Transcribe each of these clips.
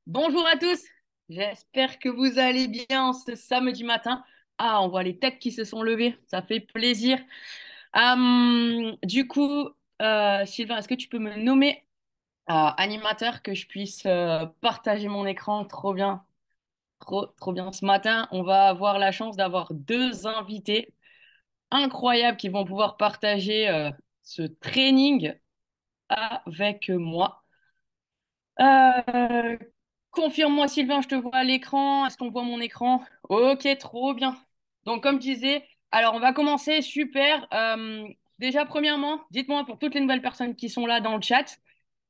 Bonjour à tous, j'espère que vous allez bien ce samedi matin. Ah, on voit les têtes qui se sont levées, ça fait plaisir. Sylvain, est-ce que tu peux me nommer animateur que je puisse partager mon écran? Trop bien, trop bien. Ce matin, on va avoir la chance d'avoir deux invités incroyables qui vont pouvoir partager ce training avec moi. Euh, Confirme-moi, Sylvain, je te vois à l'écran. Est-ce qu'on voit mon écran? Ok, trop bien. Donc, comme je disais, alors on va commencer. Super. Déjà, premièrement, dites-moi pour toutes les nouvelles personnes qui sont là dans le chat.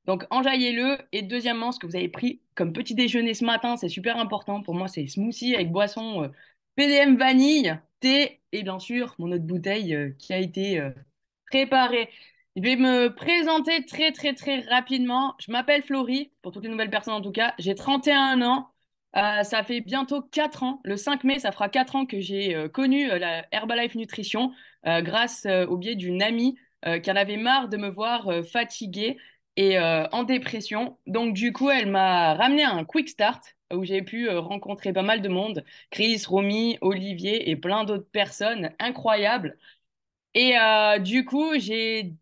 Donc, enjaillez-le. Et deuxièmement, ce que vous avez pris comme petit déjeuner ce matin, c'est super important. Pour moi, c'est smoothie avec boisson PDM vanille, thé et bien sûr mon autre bouteille qui a été préparée. Je vais me présenter très rapidement. Je m'appelle Florie, pour toutes les nouvelles personnes en tout cas. J'ai 31 ans. Ça fait bientôt 4 ans. Le 5 mai, ça fera 4 ans que j'ai connu la Herbalife Nutrition grâce au biais d'une amie qui en avait marre de me voir fatiguée et en dépression. Donc, du coup, elle m'a ramené à un quick start où j'ai pu rencontrer pas mal de monde, Chris, Romy, Olivier et plein d'autres personnes incroyables. Et du coup, j'ai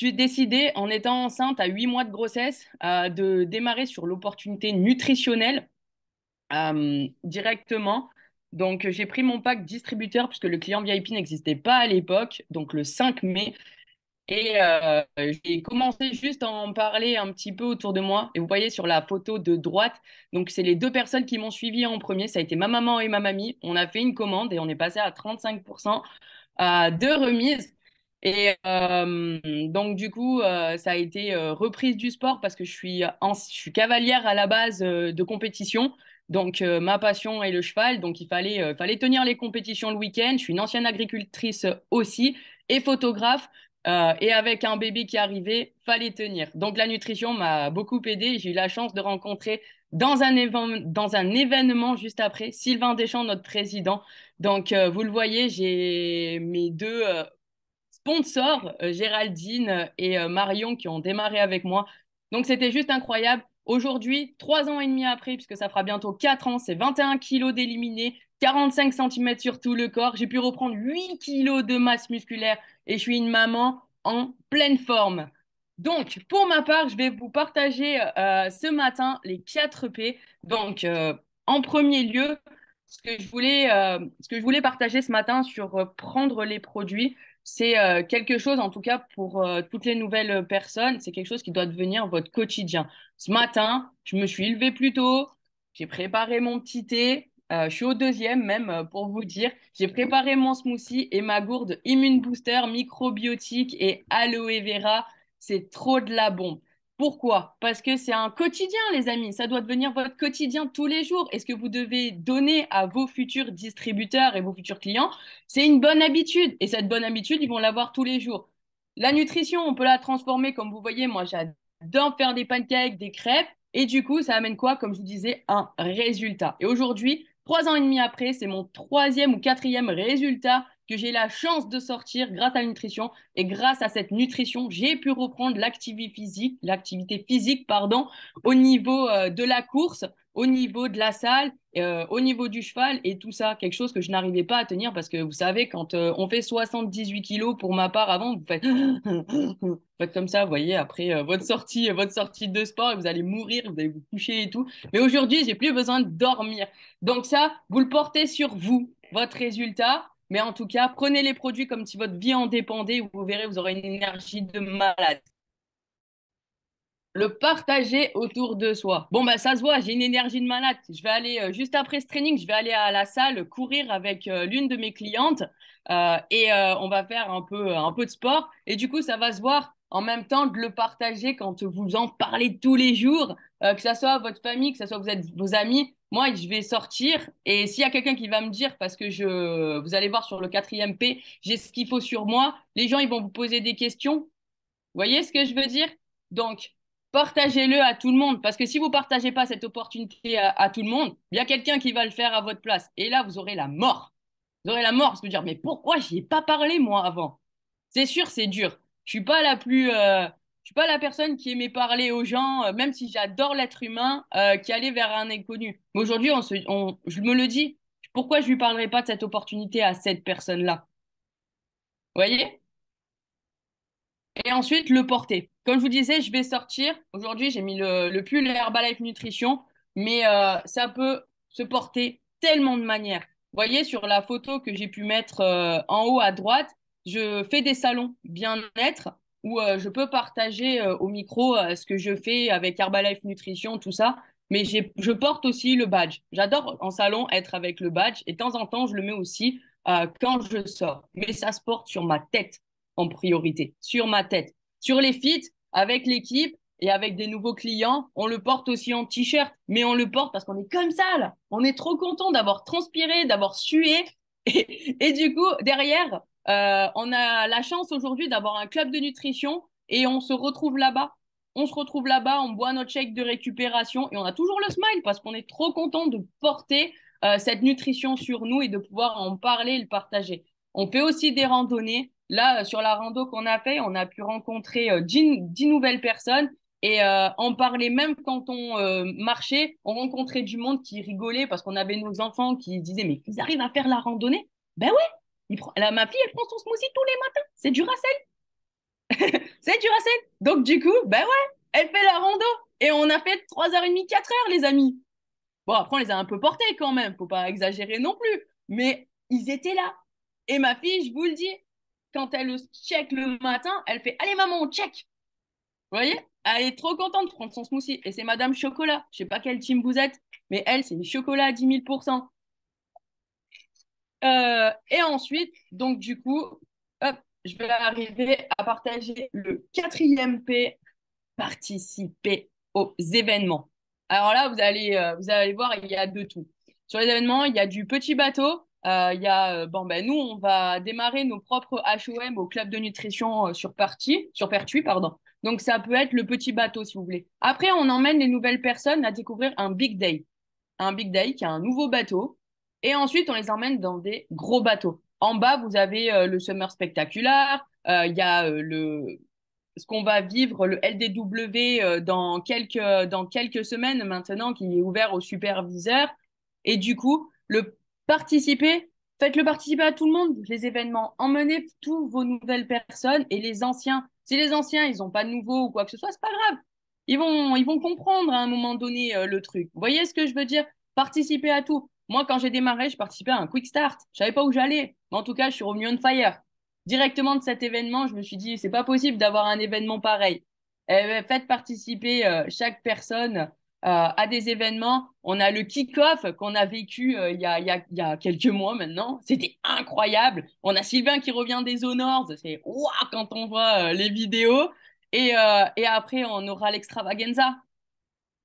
décidé, en étant enceinte à 8 mois de grossesse, de démarrer sur l'opportunité nutritionnelle directement. Donc, j'ai pris mon pack distributeur puisque le client VIP n'existait pas à l'époque, donc le 5 mai. Et j'ai commencé juste à en parler un petit peu autour de moi. Et vous voyez sur la photo de droite, donc c'est les deux personnes qui m'ont suivi en premier. Ça a été ma maman et ma mamie. On a fait une commande et on est passé à 35% de remise. Et donc du coup, ça a été reprise du sport parce que je suis cavalière à la base de compétition. Donc ma passion est le cheval. Donc fallait tenir les compétitions le week-end. Je suis une ancienne agricultrice aussi et photographe. Et avec un bébé qui arrivait, fallait tenir. Donc la nutrition m'a beaucoup aidé. J'ai eu la chance de rencontrer dans un événement juste après Sylvain Deschamps, notre président. Donc vous le voyez, j'ai mes deux sponsors, Géraldine et Marion, qui ont démarré avec moi. Donc c'était juste incroyable. Aujourd'hui, 3 ans et demi après, puisque ça fera bientôt 4 ans, c'est 21 kilos d'éliminés, 45 centimètres sur tout le corps. J'ai pu reprendre 8 kilos de masse musculaire et je suis une maman en pleine forme. Donc, pour ma part, je vais vous partager ce matin les 4 P. Donc, en premier lieu, ce que je voulais partager ce matin sur prendre les produits, c'est quelque chose, en tout cas pour toutes les nouvelles personnes, c'est quelque chose qui doit devenir votre quotidien. Ce matin, je me suis levée plus tôt, j'ai préparé mon petit thé, je suis au deuxième même pour vous dire. J'ai préparé mon smoothie et ma gourde Immune Booster, microbiotique et aloe vera. C'est trop de la bombe. Pourquoi? Parce que c'est un quotidien, les amis. Ça doit devenir votre quotidien tous les jours. Et ce que vous devez donner à vos futurs distributeurs et vos futurs clients, c'est une bonne habitude. Et cette bonne habitude, ils vont l'avoir tous les jours. La nutrition, on peut la transformer, comme vous voyez, moi, j'adore faire des pancakes, des crêpes. Et du coup, ça amène quoi? Comme je vous disais, un résultat. Et aujourd'hui, 3 ans et demi après, c'est mon troisième ou quatrième résultat que j'ai la chance de sortir grâce à la nutrition. Et grâce à cette nutrition, j'ai pu reprendre l'activité physique, pardon, au niveau de la course, au niveau de la salle, au niveau du cheval et tout ça. Quelque chose que je n'arrivais pas à tenir parce que vous savez, quand on fait 78 kilos pour ma part avant, vous faites, vous faites comme ça, vous voyez, après votre sortie de sport, et vous allez mourir, vous allez vous coucher et tout. Mais aujourd'hui, j'ai plus besoin de dormir. Donc ça, vous le portez sur vous, votre résultat. Mais en tout cas, prenez les produits comme si votre vie en dépendait. Vous verrez, vous aurez une énergie de malade. Le partager autour de soi. Bon, bah, ça se voit, j'ai une énergie de malade. Je vais aller, juste après ce training, je vais aller à la salle courir avec l'une de mes clientes et on va faire un peu de sport. Et du coup, ça va se voir en même temps de le partager quand vous en parlez tous les jours, que ça soit votre famille, que ça soit vous êtes vos amis. Moi, je vais sortir et s'il y a quelqu'un qui va me dire, parce que vous allez voir sur le quatrième P, j'ai ce qu'il faut sur moi, les gens, ils vont vous poser des questions. Vous voyez ce que je veux dire? Donc, partagez-le à tout le monde, parce que si vous ne partagez pas cette opportunité à tout le monde, il y a quelqu'un qui va le faire à votre place. Et là, vous aurez la mort. Vous aurez la mort, parce que vous dire, mais pourquoi j'y ai pas parlé moi avant? C'est sûr, c'est dur. Je suis pas je suis pas la personne qui aimait parler aux gens, même si j'adore l'être humain, qui allait vers un inconnu. Mais aujourd'hui, je me le dis, pourquoi je lui parlerai pas de cette opportunité à cette personne-là? Vous voyez? Et ensuite, le porter. Comme je vous disais, je vais sortir. Aujourd'hui, j'ai mis le pull Herbalife Nutrition, mais ça peut se porter tellement de manières. Vous voyez, sur la photo que j'ai pu mettre en haut à droite, je fais des salons bien-être où je peux partager au micro ce que je fais avec Herbalife Nutrition, tout ça. Mais je porte aussi le badge. J'adore en salon être avec le badge et de temps en temps, je le mets aussi quand je sors. Mais ça se porte sur ma tête en priorité, sur ma tête. Sur les feats, avec l'équipe et avec des nouveaux clients, on le porte aussi en t-shirt, mais on le porte parce qu'on est comme ça, là. On est trop content d'avoir transpiré, d'avoir sué. Et du coup, derrière, on a la chance aujourd'hui d'avoir un club de nutrition et on se retrouve là-bas. On se retrouve là-bas, on boit notre shake de récupération et on a toujours le smile parce qu'on est trop content de porter cette nutrition sur nous et de pouvoir en parler et le partager. On fait aussi des randonnées. Là, sur la rando qu'on a fait, on a pu rencontrer 10 nouvelles personnes et en parler même quand on marchait. On rencontrait du monde qui rigolait parce qu'on avait nos enfants qui disaient, mais ils arrivent à faire la randonnée? Ben ouais, ma fille, elle prend son smoothie tous les matins. C'est du Racel. C'est du Racel. Donc du coup, ben ouais, elle fait la rando. Et on a fait 3h30, 4 heures, les amis. Bon, après, on les a un peu portés quand même, faut pas exagérer non plus. Mais ils étaient là. Et ma fille, je vous le dis, quand elle le check le matin, elle fait allez, maman, on check. Vous voyez? Elle est trop contente de prendre son smoothie. Et c'est Madame Chocolat. Je sais pas quel team vous êtes, mais elle, c'est chocolat à 10 000%. Et ensuite, donc, du coup, hop, je vais arriver à partager le quatrième P, participer aux événements. Alors là, vous allez voir, il y a de tout. Sur les événements, il y a du petit bateau. Il y a, bon, ben, nous, on va démarrer nos propres HOM au club de nutrition sur Pertuis, pardon. Donc, ça peut être le petit bateau, si vous voulez. Après, on emmène les nouvelles personnes à découvrir un Big Day. Un Big Day qui a un nouveau bateau. Et ensuite, on les emmène dans des gros bateaux. En bas, vous avez le Summer Spectacular. Il y a ce qu'on va vivre, le LDW, dans quelques semaines maintenant, qui est ouvert aux superviseurs. Et du coup, participer, faites-le participer à tout le monde, les événements. Emmenez tous vos nouvelles personnes et les anciens. Si les anciens, ils n'ont pas de nouveau ou quoi que ce soit, c'est pas grave. Ils vont comprendre à un moment donné le truc. Vous voyez ce que je veux dire? Participer à tout. Moi, quand j'ai démarré, je participais à un quick start. Je savais pas où j'allais. Mais en tout cas, je suis revenu on fire directement de cet événement, je me suis dit, c'est pas possible d'avoir un événement pareil. Eh ben, faites participer chaque personne à des événements. On a le kick-off qu'on a vécu il y a quelques mois maintenant. C'était incroyable. On a Sylvain qui revient des Honors. C'est waouh quand on voit les vidéos. Et après, on aura l'extravaganza.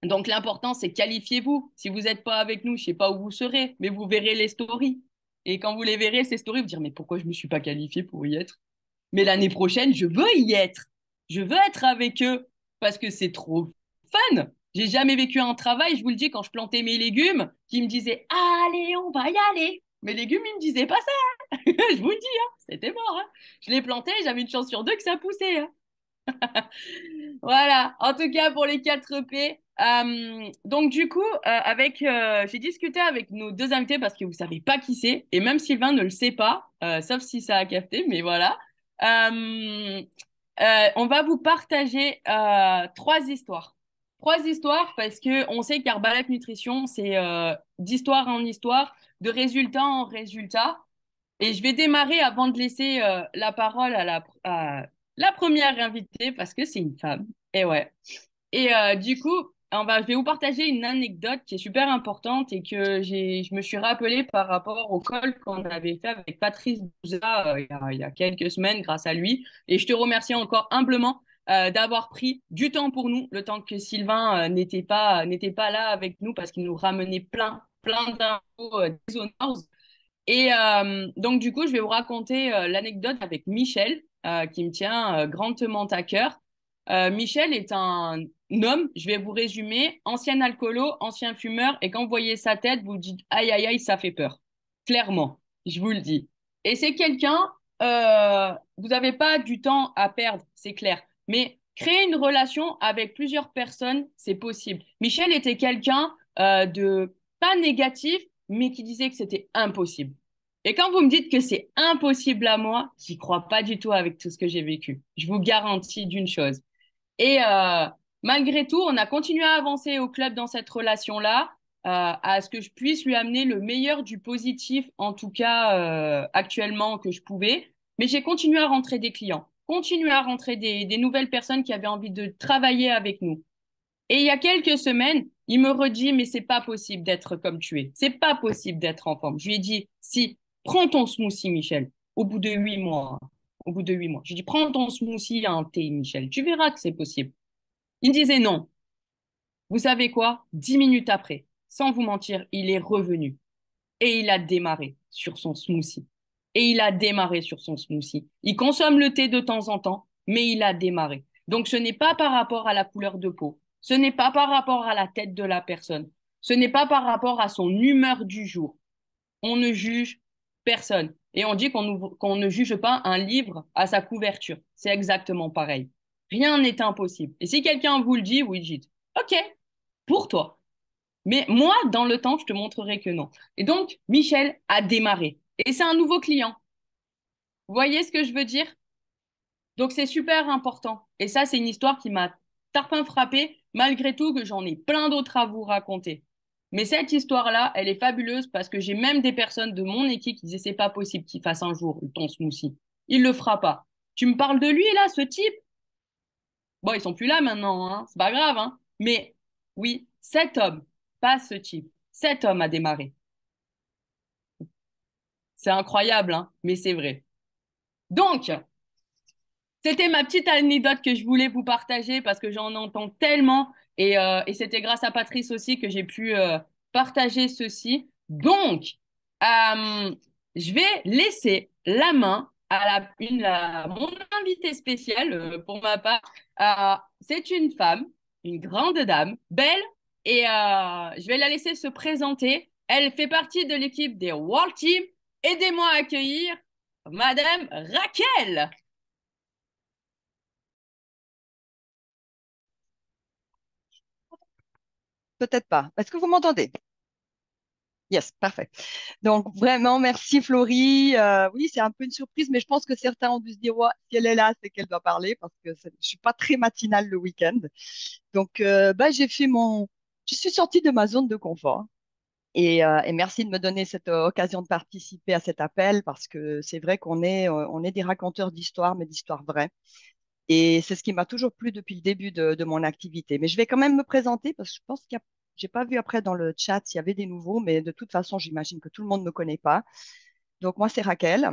Donc l'important, c'est qualifiez-vous. Si vous n'êtes pas avec nous, je sais pas où vous serez, mais vous verrez les stories. Et quand vous les verrez, ces stories, vous direz, mais pourquoi je me suis pas qualifié pour y être? Mais l'année prochaine, je veux y être. Je veux être avec eux parce que c'est trop fun. J'ai jamais vécu un travail, je vous le dis, quand je plantais mes légumes, qui me disaient, allez, on va y aller. Mes légumes, ils me disaient pas ça. Je vous le dis, hein, c'était mort. Hein. Je les plantais, j'avais une chance sur deux que ça poussait. Hein. Voilà, en tout cas pour les 4 P. Donc du coup, j'ai discuté avec nos deux invités parce que vous savez pas qui c'est, et même Sylvain ne le sait pas, sauf si ça a capté, mais voilà. Euh, on va vous partager 3 histoires. 3 histoires parce que on sait qu'Herbalife Nutrition, c'est d'histoire en histoire, de résultat en résultat. Et je vais démarrer avant de laisser la parole à la première invitée parce que c'est une femme. Et ouais. Et du coup, je vais vous partager une anecdote qui est super importante et que je me suis rappelée par rapport au call qu'on avait fait avec Patrice Bouza il y a quelques semaines grâce à lui. Et je te remercie encore humblement d'avoir pris du temps pour nous, le temps que Sylvain n'était pas là avec nous parce qu'il nous ramenait plein d'infos des honneurs. Et donc, du coup, je vais vous raconter l'anecdote avec Michel, qui me tient grandement à cœur. Michel est un homme, je vais vous résumer, ancien alcoolo, ancien fumeur, et quand vous voyez sa tête, vous dites aïe aïe aïe, ça fait peur. Clairement, je vous le dis. Et c'est quelqu'un vous n'avez pas du temps à perdre, c'est clair. Mais créer une relation avec plusieurs personnes, c'est possible. Michel était quelqu'un de pas négatif, mais qui disait que c'était impossible. Et quand vous me dites que c'est impossible à moi, j'y crois pas du tout avec tout ce que j'ai vécu. Je vous garantis d'une chose. Et malgré tout, on a continué à avancer au club dans cette relation-là, à ce que je puisse lui amener le meilleur du positif, en tout cas actuellement que je pouvais. Mais j'ai continué à rentrer des clients, continué à rentrer des nouvelles personnes qui avaient envie de travailler avec nous. Et il y a quelques semaines, il me redit, mais c'est pas possible d'être comme tu es. C'est pas possible d'être en forme. Je lui ai dit, si, prends ton smoothie, Michel, au bout de 8 mois. Au bout de 8 mois. Je lui ai dit, prends ton smoothie à un thé, Michel. Tu verras que c'est possible. Il me disait non. Vous savez quoi? 10 minutes après, sans vous mentir, il est revenu et il a démarré sur son smoothie. Et il a démarré sur son smoothie. Il consomme le thé de temps en temps, mais il a démarré. Donc ce n'est pas par rapport à la couleur de peau, ce n'est pas par rapport à la tête de la personne, ce n'est pas par rapport à son humeur du jour. On ne juge personne. Et on dit qu'on ne juge pas un livre à sa couverture. C'est exactement pareil. Rien n'est impossible. Et si quelqu'un vous le dit, oui, dites, OK, pour toi. Mais moi, dans le temps, je te montrerai que non. Et donc, Michel a démarré. Et c'est un nouveau client. Vous voyez ce que je veux dire? Donc, c'est super important. Et ça, c'est une histoire qui m'a tarpin frappé, malgré tout que j'en ai plein d'autres à vous raconter. Mais cette histoire-là, elle est fabuleuse parce que j'ai même des personnes de mon équipe qui disaient c'est pas possible qu'il fasse un jour ton smoothie. Il le fera pas. Tu me parles de lui, là, ce type? Bon, ils sont plus là maintenant, hein. C'est pas grave, hein. Mais oui, cet homme, pas ce type, cet homme a démarré. C'est incroyable, hein, mais c'est vrai. Donc, c'était ma petite anecdote que je voulais vous partager parce que j'en entends tellement et c'était grâce à Patrice aussi que j'ai pu partager ceci. Donc, euh, je vais laisser la main à mon invitée spéciale pour ma part. C'est une femme, une grande dame, belle, et je vais la laisser se présenter. Elle fait partie de l'équipe des World Team. Aidez-moi à accueillir Madame Raquel. Peut-être pas. Est-ce que vous m'entendez? Yes, parfait. Donc, vraiment, merci Florie. Oui, c'est un peu une surprise, mais je pense que certains ont dû se dire, ouais, si elle est là, c'est qu'elle doit parler parce que je suis pas très matinale le week-end. Donc, bah, je suis sortie de ma zone de confort. Et merci de me donner cette occasion de participer à cet appel parce que c'est vrai on est des raconteurs d'histoires, mais d'histoires vraies. Et c'est ce qui m'a toujours plu depuis le début de mon activité. Mais je vais quand même me présenter parce que je pense j'ai pas vu après dans le chat s'il y avait des nouveaux, mais de toute façon, j'imagine que tout le monde ne me connaît pas. Donc, moi, c'est Raquel.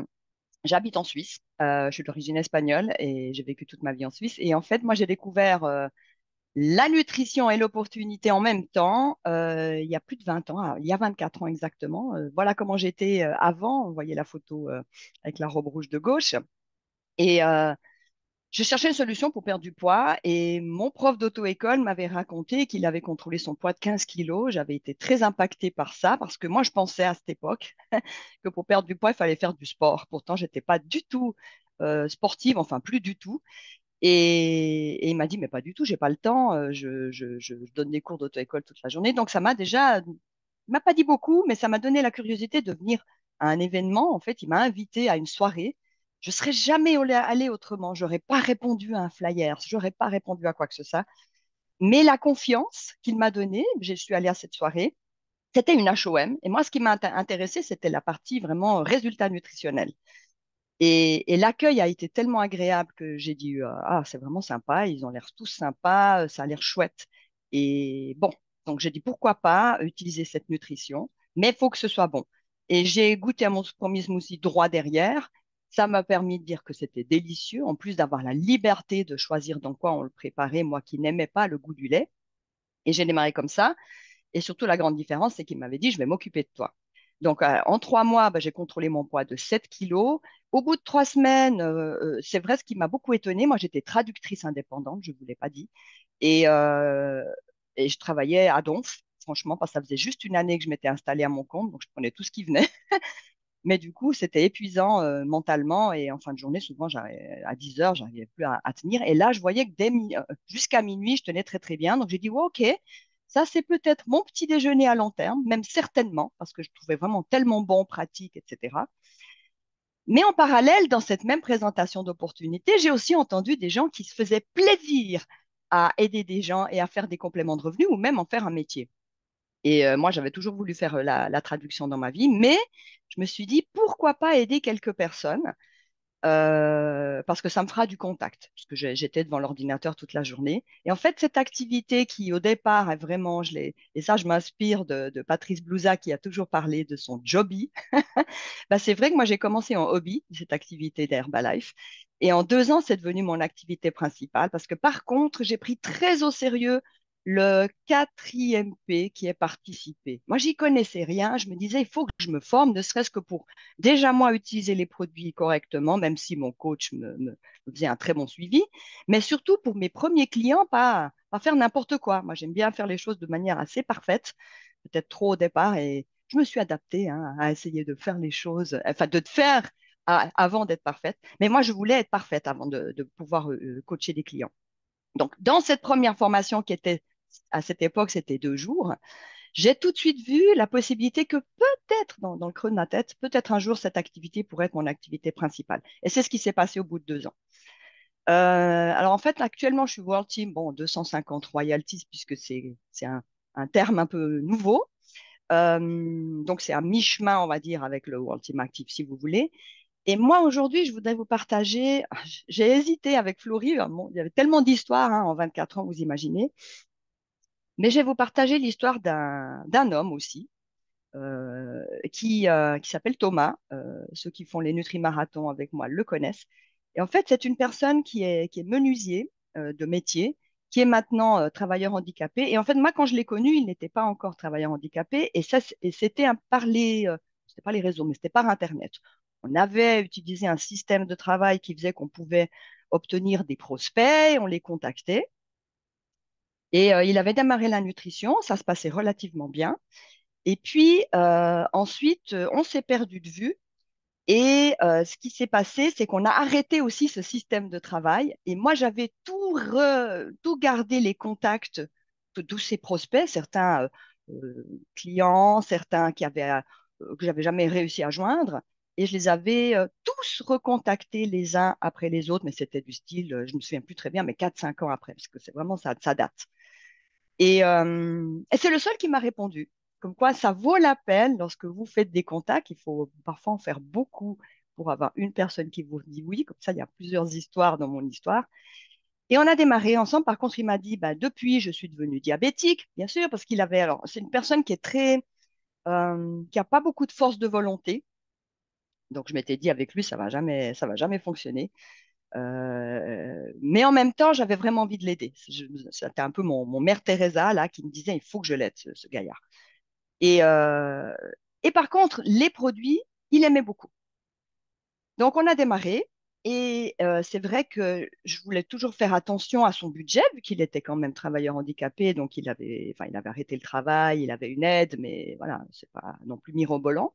J'habite en Suisse. Je suis d'origine espagnole et j'ai vécu toute ma vie en Suisse. Et en fait, moi, j'ai découvert la nutrition et l'opportunité en même temps il y a plus de 20 ans, il y a 24 ans exactement. Voilà comment j'étais avant. Vous voyez la photo avec la robe rouge de gauche. Et je cherchais une solution pour perdre du poids et mon prof d'auto-école m'avait raconté qu'il avait contrôlé son poids de 15 kilos. J'avais été très impactée par ça parce que moi, je pensais à cette époque que pour perdre du poids, il fallait faire du sport. Pourtant, j'étais pas du tout sportive, enfin plus du tout. Et il m'a dit, mais pas du tout, j'ai pas le temps. Je donne des cours d'auto-école toute la journée. Donc, ça m'a déjà, il m'a pas dit beaucoup, mais ça m'a donné la curiosité de venir à un événement. En fait, il m'a invité à une soirée. Je serais jamais allée autrement. J'aurais pas répondu à un flyer. J'aurais pas répondu à quoi que ce soit. Mais la confiance qu'il m'a donnée, je suis allée à cette soirée. C'était une HOM. Et moi, ce qui m'a intéressé, c'était la partie vraiment résultat nutritionnel. Et l'accueil a été tellement agréable que j'ai dit, ah, c'est vraiment sympa, ils ont l'air tous sympas, ça a l'air chouette. Et bon, donc j'ai dit, pourquoi pas utiliser cette nutrition, mais il faut que ce soit bon. Et j'ai goûté à mon premier smoothie droit derrière. Ça m'a permis de dire que c'était délicieux, en plus d'avoir la liberté de choisir dans quoi on le préparait, moi qui n'aimais pas le goût du lait. Et j'ai démarré comme ça. Et surtout, la grande différence, c'est qu'il m'avait dit, je vais m'occuper de toi. Donc, en 3 mois, bah, j'ai contrôlé mon poids de 7 kilos. Au bout de 3 semaines, c'est vrai, ce qui m'a beaucoup étonnée, moi, j'étais traductrice indépendante, je ne vous l'ai pas dit. Et, euh, et je travaillais à Donf, franchement, parce que ça faisait juste une année que je m'étais installée à mon compte, donc je prenais tout ce qui venait. Mais du coup, c'était épuisant mentalement et en fin de journée, souvent, à 10 heures, j'arrivais plus à tenir. Et là, je voyais que jusqu'à minuit, je tenais très, très bien. Donc, j'ai dit, ouais, OK, ça, c'est peut-être mon petit déjeuner à long terme, même certainement, parce que je trouvais vraiment tellement bon, pratique, etc. Mais en parallèle, dans cette même présentation d'opportunité, j'ai aussi entendu des gens qui se faisaient plaisir à aider des gens et à faire des compléments de revenus ou même en faire un métier. Et moi, j'avais toujours voulu faire la traduction dans ma vie, mais je me suis dit, pourquoi pas aider quelques personnes parce que ça me fera du contact, parce que j'étais devant l'ordinateur toute la journée. Et en fait, cette activité qui, au départ, est vraiment, et ça, je m'inspire de Patrice Blouza, qui a toujours parlé de son jobby. Bah, c'est vrai que moi, j'ai commencé en hobby, cette activité d'Herbalife. Et en 2 ans, c'est devenu mon activité principale parce que par contre, j'ai pris très au sérieux le 4 P qui est participer. Moi, j'y connaissais rien. Je me disais, il faut que je me forme, ne serait-ce que pour déjà moi utiliser les produits correctement, même si mon coach me faisait un très bon suivi, mais surtout pour mes premiers clients, pas faire n'importe quoi. Moi, j'aime bien faire les choses de manière assez parfaite, peut-être trop au départ, et je me suis adaptée hein, à essayer de faire les choses, enfin de te faire avant d'être parfaite. Mais moi, je voulais être parfaite avant de pouvoir coacher des clients. Donc, dans cette première formation qui était à cette époque, c'était 2 jours, j'ai tout de suite vu la possibilité que peut-être, dans le creux de ma tête, peut-être un jour, cette activité pourrait être mon activité principale. Et c'est ce qui s'est passé au bout de 2 ans. Alors en fait, actuellement, je suis World Team, bon, 250 royalties, puisque c'est un terme un peu nouveau. Donc c'est à mi-chemin, on va dire, avec le World Team Active, si vous voulez. Et moi, aujourd'hui, je voudrais vous partager, j'ai hésité avec Florie, bon, il y avait tellement d'histoires hein, en 24 ans, vous imaginez, mais je vais vous partager l'histoire d'un homme aussi, qui s'appelle Thomas. Ceux qui font les nutrimarathons avec moi le connaissent. Et en fait, c'est une personne qui est menuisier de métier, qui est maintenant travailleur handicapé. Et en fait, moi, quand je l'ai connu, il n'était pas encore travailleur handicapé. Et ça, et c'était c'était pas les réseaux, mais c'était par Internet. On avait utilisé un système de travail qui faisait qu'on pouvait obtenir des prospects, on les contactait. Et il avait démarré la nutrition, ça se passait relativement bien. Et puis ensuite, on s'est perdu de vue. Et ce qui s'est passé, c'est qu'on a arrêté aussi ce système de travail. Et moi, j'avais tout gardé les contacts de tous ces prospects, certains clients, certains que j'avais jamais réussi à joindre. Et je les avais tous recontactés les uns après les autres, mais c'était du style, je ne me souviens plus très bien, mais 4, 5 ans après, parce que c'est vraiment ça date. Et c'est le seul qui m'a répondu. Comme quoi, ça vaut la peine lorsque vous faites des contacts. Il faut parfois en faire beaucoup pour avoir une personne qui vous dit oui. Comme ça, il y a plusieurs histoires dans mon histoire. Et on a démarré ensemble. Par contre, il m'a dit, bah, depuis, je suis devenue diabétique, bien sûr, parce qu'il avait, alors, c'est une personne qui est qui a pas beaucoup de force de volonté. Donc, je m'étais dit, avec lui, ça va jamais fonctionner. Mais en même temps, j'avais vraiment envie de l'aider. C'était un peu mon mère Teresa là qui me disait il faut que je l'aide, ce gaillard. Et, euh, et par contre, les produits, il aimait beaucoup. Donc on a démarré et c'est vrai que je voulais toujours faire attention à son budget vu qu'il était quand même travailleur handicapé, donc enfin, il avait arrêté le travail, il avait une aide, mais voilà, c'est pas non plus mirobolant.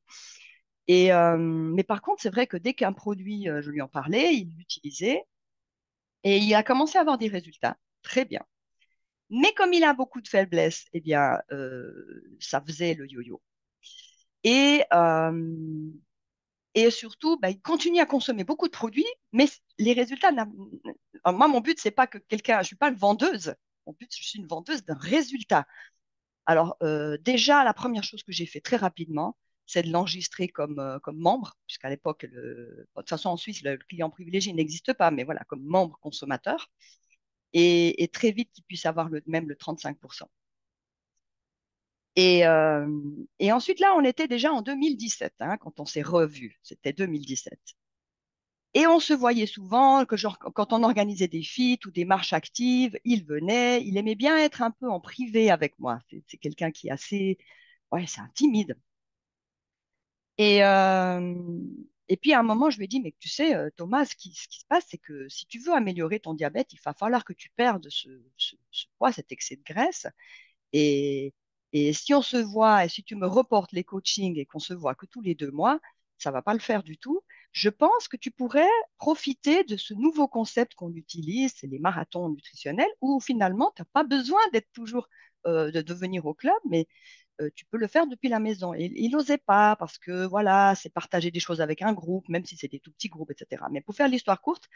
Mais par contre, c'est vrai que dès qu'un produit, je lui en parlais, il l'utilisait. Et il a commencé à avoir des résultats. Très bien. Mais comme il a beaucoup de faiblesses, eh bien, ça faisait le yo-yo. Et, euh, et surtout, bah, il continue à consommer beaucoup de produits, mais les résultats, alors, moi, mon but, c'est pas que quelqu'un, je suis pas une vendeuse. Mon but, je suis une vendeuse d'un résultat. Alors, déjà, la première chose que j'ai fait très rapidement, c'est de l'enregistrer comme membre, puisqu'à l'époque, bon, de toute façon, en Suisse, le client privilégié n'existe pas, mais voilà, comme membre consommateur. Et très vite qu'ils puissent avoir même le 35%. Et, euh, et ensuite, là, on était déjà en 2017, hein, quand on s'est revus. C'était 2017. Et on se voyait souvent, que genre, quand on organisait des feats ou des marches actives, il venait, il aimait bien être un peu en privé avec moi. C'est quelqu'un qui est assez, ouais, c'est un timide. Et, euh, et puis à un moment, je lui ai dit, mais tu sais, Thomas, ce qui se passe, c'est que si tu veux améliorer ton diabète, il va falloir que tu perdes ce poids, cet excès de graisse. Et, et si on se voit, et si tu me reportes les coachings et qu'on se voit que tous les 2 mois, ça va pas le faire du tout. Je pense que tu pourrais profiter de ce nouveau concept qu'on utilise, c'est les marathons nutritionnels, où finalement, tu n'as pas besoin d'être toujours, de venir au club, mais tu peux le faire depuis la maison. Et il n'osait pas parce que voilà, c'est partager des choses avec un groupe, même si c'est des tout petits groupes, etc. Mais pour faire l'histoire courte,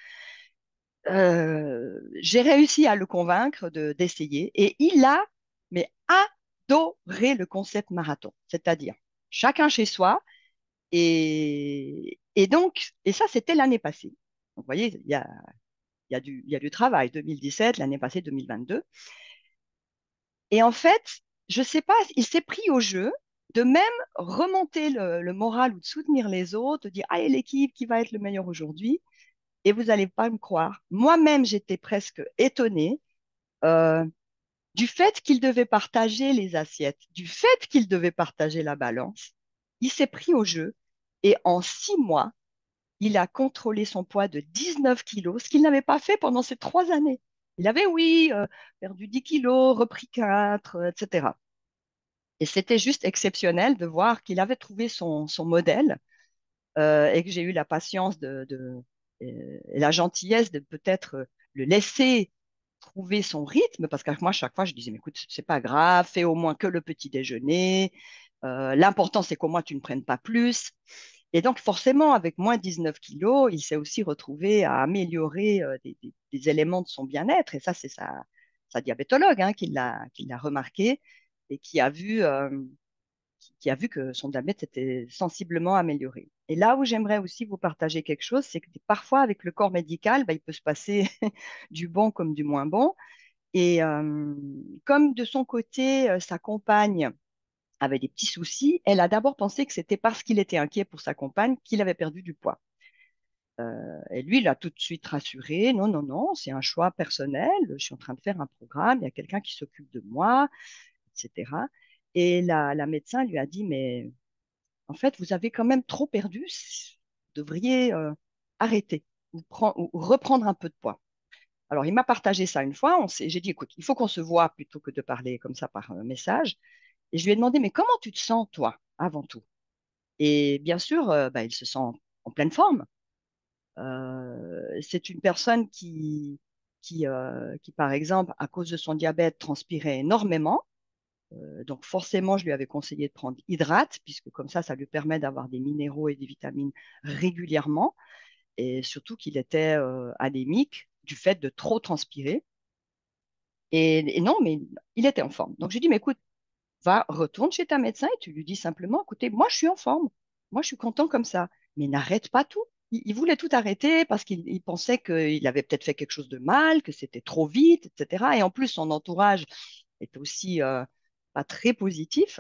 j'ai réussi à le convaincre d'essayer et il a mais adoré le concept marathon, c'est-à-dire chacun chez soi et donc et ça c'était l'année passée. Donc, vous voyez, il y a du travail, 2017, l'année passée 2022. Et en fait, je sais pas, il s'est pris au jeu de même remonter le moral ou de soutenir les autres, de dire ah, et l'équipe qui va être le meilleur aujourd'hui. Et vous n'allez pas me croire, moi-même j'étais presque étonnée euh, du fait qu'il devait partager les assiettes, du fait qu'il devait partager la balance. Il s'est pris au jeu et en 6 mois, il a contrôlé son poids de 19 kilos, ce qu'il n'avait pas fait pendant ces 3 années. Il avait, oui, perdu 10 kilos, repris 4, etc. Et c'était juste exceptionnel de voir qu'il avait trouvé son modèle et que j'ai eu la patience et la gentillesse de peut-être le laisser trouver son rythme, parce que moi, chaque fois, je disais, mais écoute, c'est pas grave, fais au moins que le petit déjeuner. L'important, c'est qu'au moins tu ne prennes pas plus. Et donc, forcément, avec moins 19 kilos, il s'est aussi retrouvé à améliorer des éléments de son bien-être. Et ça, c'est sa diabétologue hein, qui l'a remarqué et qui a vu que son diabète s'était sensiblement amélioré. Et là où j'aimerais aussi vous partager quelque chose, c'est que parfois avec le corps médical, bah, il peut se passer du bon comme du moins bon. Et comme de son côté, sa compagne avait des petits soucis, elle a d'abord pensé que c'était parce qu'il était inquiet pour sa compagne qu'il avait perdu du poids. Et lui, il a tout de suite rassuré, non, non, non, c'est un choix personnel, je suis en train de faire un programme, il y a quelqu'un qui s'occupe de moi, etc. Et la médecin lui a dit, mais en fait, vous avez quand même trop perdu. Vous devriez arrêter ou reprendre un peu de poids. Alors, il m'a partagé ça une fois. J'ai dit, écoute, il faut qu'on se voit plutôt que de parler comme ça par message. Et je lui ai demandé, mais comment tu te sens, toi, avant tout? Et bien sûr, bah, il se sent en pleine forme. C'est une personne qui, par exemple, à cause de son diabète, transpirait énormément. Donc forcément, je lui avais conseillé de prendre Hydrate, puisque comme ça lui permet d'avoir des minéraux et des vitamines régulièrement, et surtout qu'il était anémique du fait de trop transpirer. Et non, mais il était en forme. Donc je lui dis, mais écoute, retourne chez ta médecin et tu lui dis simplement, écoutez, moi je suis en forme, moi je suis content comme ça, mais n'arrête pas tout. Il voulait tout arrêter parce qu'il pensait qu'il avait peut-être fait quelque chose de mal, que c'était trop vite, etc. Et en plus, son entourage est aussi pas très positif.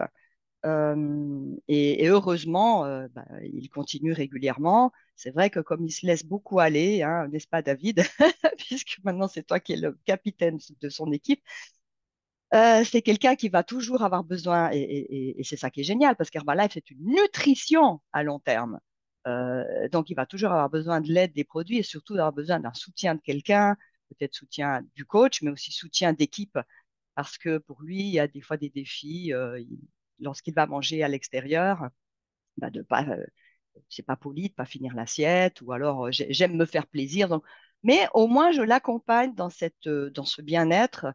Et heureusement, bah, il continue régulièrement. C'est vrai que comme il se laisse beaucoup aller, hein, n'est-ce pas, David, puisque maintenant c'est toi qui es le capitaine de son équipe, c'est quelqu'un qui va toujours avoir besoin, et c'est ça qui est génial, parce qu'Herbalife, c'est une nutrition à long terme. Donc, il va toujours avoir besoin de l'aide des produits et surtout avoir besoin d'un soutien de quelqu'un, peut-être soutien du coach, mais aussi soutien d'équipe parce que pour lui, il y a des fois des défis. Lorsqu'il va manger à l'extérieur, bah, de pas, c'est pas poli de pas finir l'assiette, ou alors j'aime me faire plaisir. Donc, mais au moins, je l'accompagne dans ce bien-être.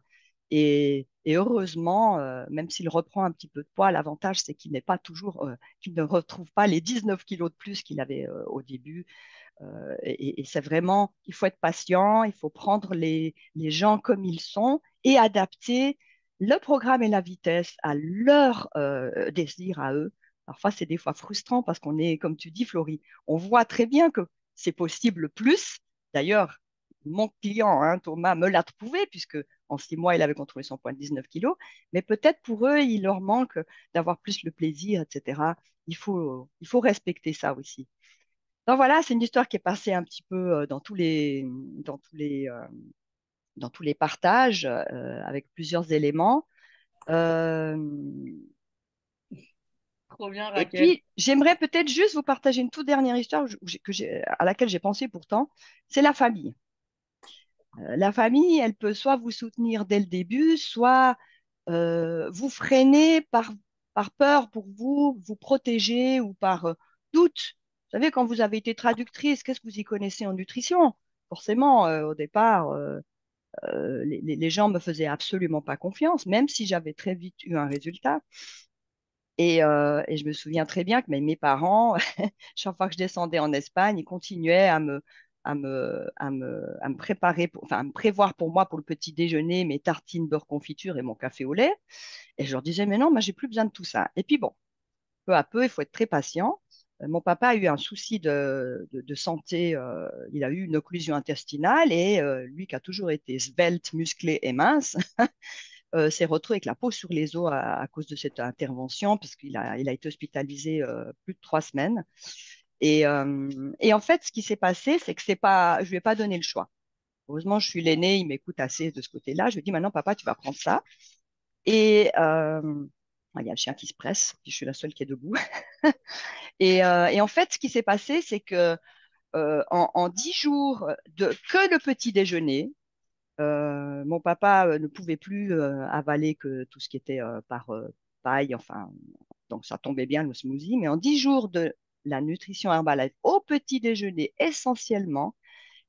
Et heureusement, même s'il reprend un petit peu de poids, l'avantage, c'est qu'il n'est pas toujours, qu'il ne retrouve pas les 19 kilos de plus qu'il avait au début. Et c'est vraiment, il faut être patient, il faut prendre les gens comme ils sont et adapter le programme et la vitesse à leur désir à eux. Parfois, c'est des fois frustrant parce qu'on est, comme tu dis, Florie, on voit très bien que c'est possible plus. D'ailleurs, mon client, hein, Thomas, me l'a prouvé puisque en 6 mois, il avait contrôlé son poids de 19 kilos. Mais peut-être pour eux, il leur manque d'avoir plus le plaisir, etc. Il faut respecter ça aussi. Donc voilà, c'est une histoire qui est passée un petit peu dans tous les partages avec plusieurs éléments. Euh, Trop bien, et Raquel. puis, j'aimerais peut-être juste vous partager une toute dernière histoire à laquelle j'ai pensé pourtant. C'est la famille. La famille, elle peut soit vous soutenir dès le début, soit vous freiner par peur pour vous, vous protéger ou par doute savez, quand vous avez été traductrice, qu'est-ce que vous y connaissez en nutrition? Forcément, au départ, les gens me faisaient absolument pas confiance, même si j'avais très vite eu un résultat. Et je me souviens très bien que mes parents, chaque fois que je descendais en Espagne, ils continuaient à me préparer, enfin, à me prévoir pour moi pour le petit déjeuner mes tartines beurre confiture et mon café au lait. Et je leur disais, mais non, moi, j'ai plus besoin de tout ça. Et puis bon, peu à peu, il faut être très patient. Mon papa a eu un souci de santé. Il a eu une occlusion intestinale et lui qui a toujours été svelte, musclé et mince, s'est retrouvé avec la peau sur les os à cause de cette intervention, parce il a été hospitalisé plus de 3 semaines. Et en fait, ce qui s'est passé, c'est que c'est pas, je lui ai pas donné le choix. Heureusement, je suis l'aîné, il m'écoute assez de ce côté-là. Je lui ai dit, maintenant, papa, tu vas prendre ça. Et il y a le chien qui se presse, puis je suis la seule qui est debout. Et en fait, ce qui s'est passé, c'est que en 10 jours que le petit déjeuner, mon papa ne pouvait plus avaler que tout ce qui était par paille, enfin, donc ça tombait bien le smoothie. Mais en 10 jours de la nutrition Herbalife au petit déjeuner essentiellement,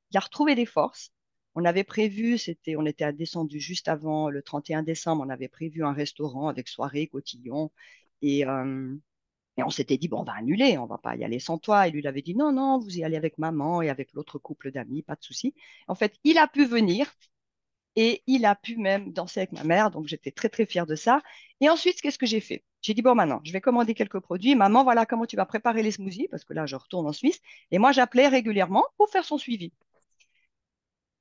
il a retrouvé des forces. On était descendu juste avant le 31 décembre, on avait prévu un restaurant avec soirée, cotillon. Et, euh, et on s'était dit, bon, on va annuler, on va pas y aller sans toi. Et lui, il avait dit, non, non, vous y allez avec maman et avec l'autre couple d'amis, pas de souci. En fait, il a pu venir et il a pu même danser avec ma mère. Donc, j'étais très, très fière de ça. Et ensuite, qu'est-ce que j'ai fait? J'ai dit, bon, maintenant, je vais commander quelques produits. Maman, voilà comment tu vas préparer les smoothies, parce que là, je retourne en Suisse. Et moi, j'appelais régulièrement pour faire son suivi.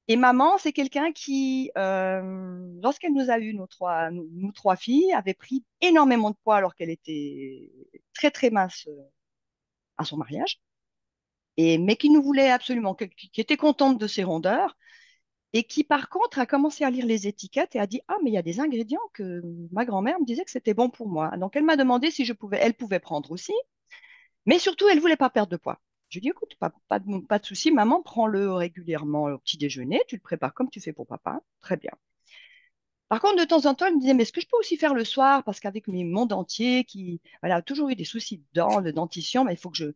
Et maman, c'est quelqu'un qui, lorsqu'elle nous a eu, nous trois filles, avait pris énormément de poids alors qu'elle était très, très mince à son mariage, mais qui nous voulait absolument, qui était contente de ses rondeurs, et qui, par contre, a commencé à lire les étiquettes et a dit, ah, mais il y a des ingrédients que ma grand-mère me disait que c'était bon pour moi. Donc, elle m'a demandé si elle pouvait prendre aussi, mais surtout, elle voulait pas perdre de poids. Je lui ai dit, écoute, pas de souci, maman, prends-le régulièrement au petit déjeuner, tu le prépares comme tu fais pour papa. Très bien. Par contre, de temps en temps, elle me disait, mais est-ce que je peux aussi faire le soir? Parce qu'avec mes mondes entiers, voilà, a toujours eu des soucis de dents, de dentition, mais faut que je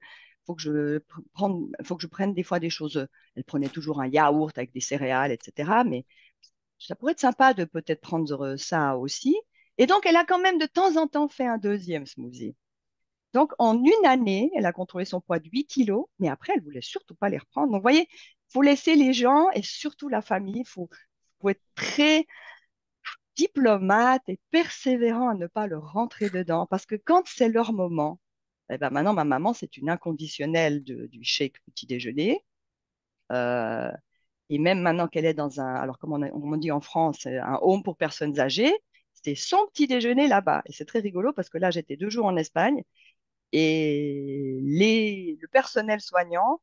prenne des fois des choses. Elle prenait toujours un yaourt avec des céréales, etc. Mais ça pourrait être sympa de peut-être prendre ça aussi. Et donc, elle a quand même de temps en temps fait un deuxième smoothie. Donc, en une année, elle a contrôlé son poids de 8 kilos, mais après, elle voulait surtout pas les reprendre. Donc, vous voyez, il faut laisser les gens et surtout la famille, faut être très diplomate et persévérant à ne pas leur rentrer dedans. Parce que quand c'est leur moment, eh ben maintenant, ma maman, c'est une inconditionnelle du shake petit déjeuner. Euh, et même maintenant qu'elle est dans alors comme on dit en France, un home pour personnes âgées, c'est son petit déjeuner là-bas. Et c'est très rigolo parce que là, j'étais 2 jours en Espagne et le personnel soignant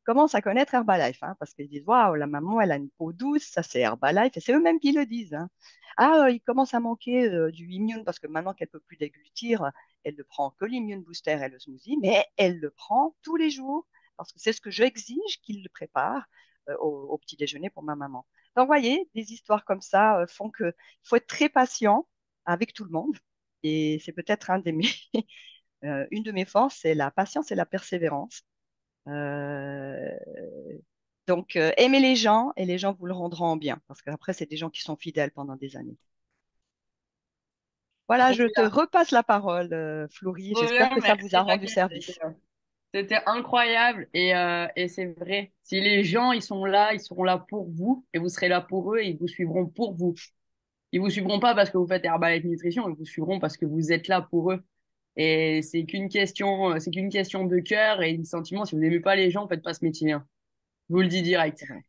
commence à connaître Herbalife, hein, parce qu'ils disent, waouh, la maman, elle a une peau douce, ça c'est Herbalife, et c'est eux-mêmes qui le disent, hein. Ah, il commence à manquer du immune, parce que maintenant qu'elle peut plus déglutir, elle ne prend que l'immune booster et le smoothie, mais elle le prend tous les jours, parce que c'est ce que j'exige qu'il le prépare au petit déjeuner pour ma maman. Donc, vous voyez, des histoires comme ça font qu'il faut être très patient avec tout le monde, et c'est peut-être une de mes forces, c'est la patience et la persévérance. Euh, donc, aimez les gens et les gens vous le rendront en bien, parce qu'après, c'est des gens qui sont fidèles pendant des années. Voilà, Trop je te bien, repasse la parole, Florie. trop J'espère bien, que ça vous a merci rendu Raquel. service. C'était incroyable et c'est vrai. Si les gens ils seront là pour vous et vous serez là pour eux et ils vous suivront pour vous. Ils vous suivront pas parce que vous faites Herbalife Nutrition, ils vous suivront parce que vous êtes là pour eux. Et c'est qu'une question de cœur et de sentiment. Si vous n'aimez pas les gens, faites pas ce métier, hein. Je vous le dis direct. C'est vrai.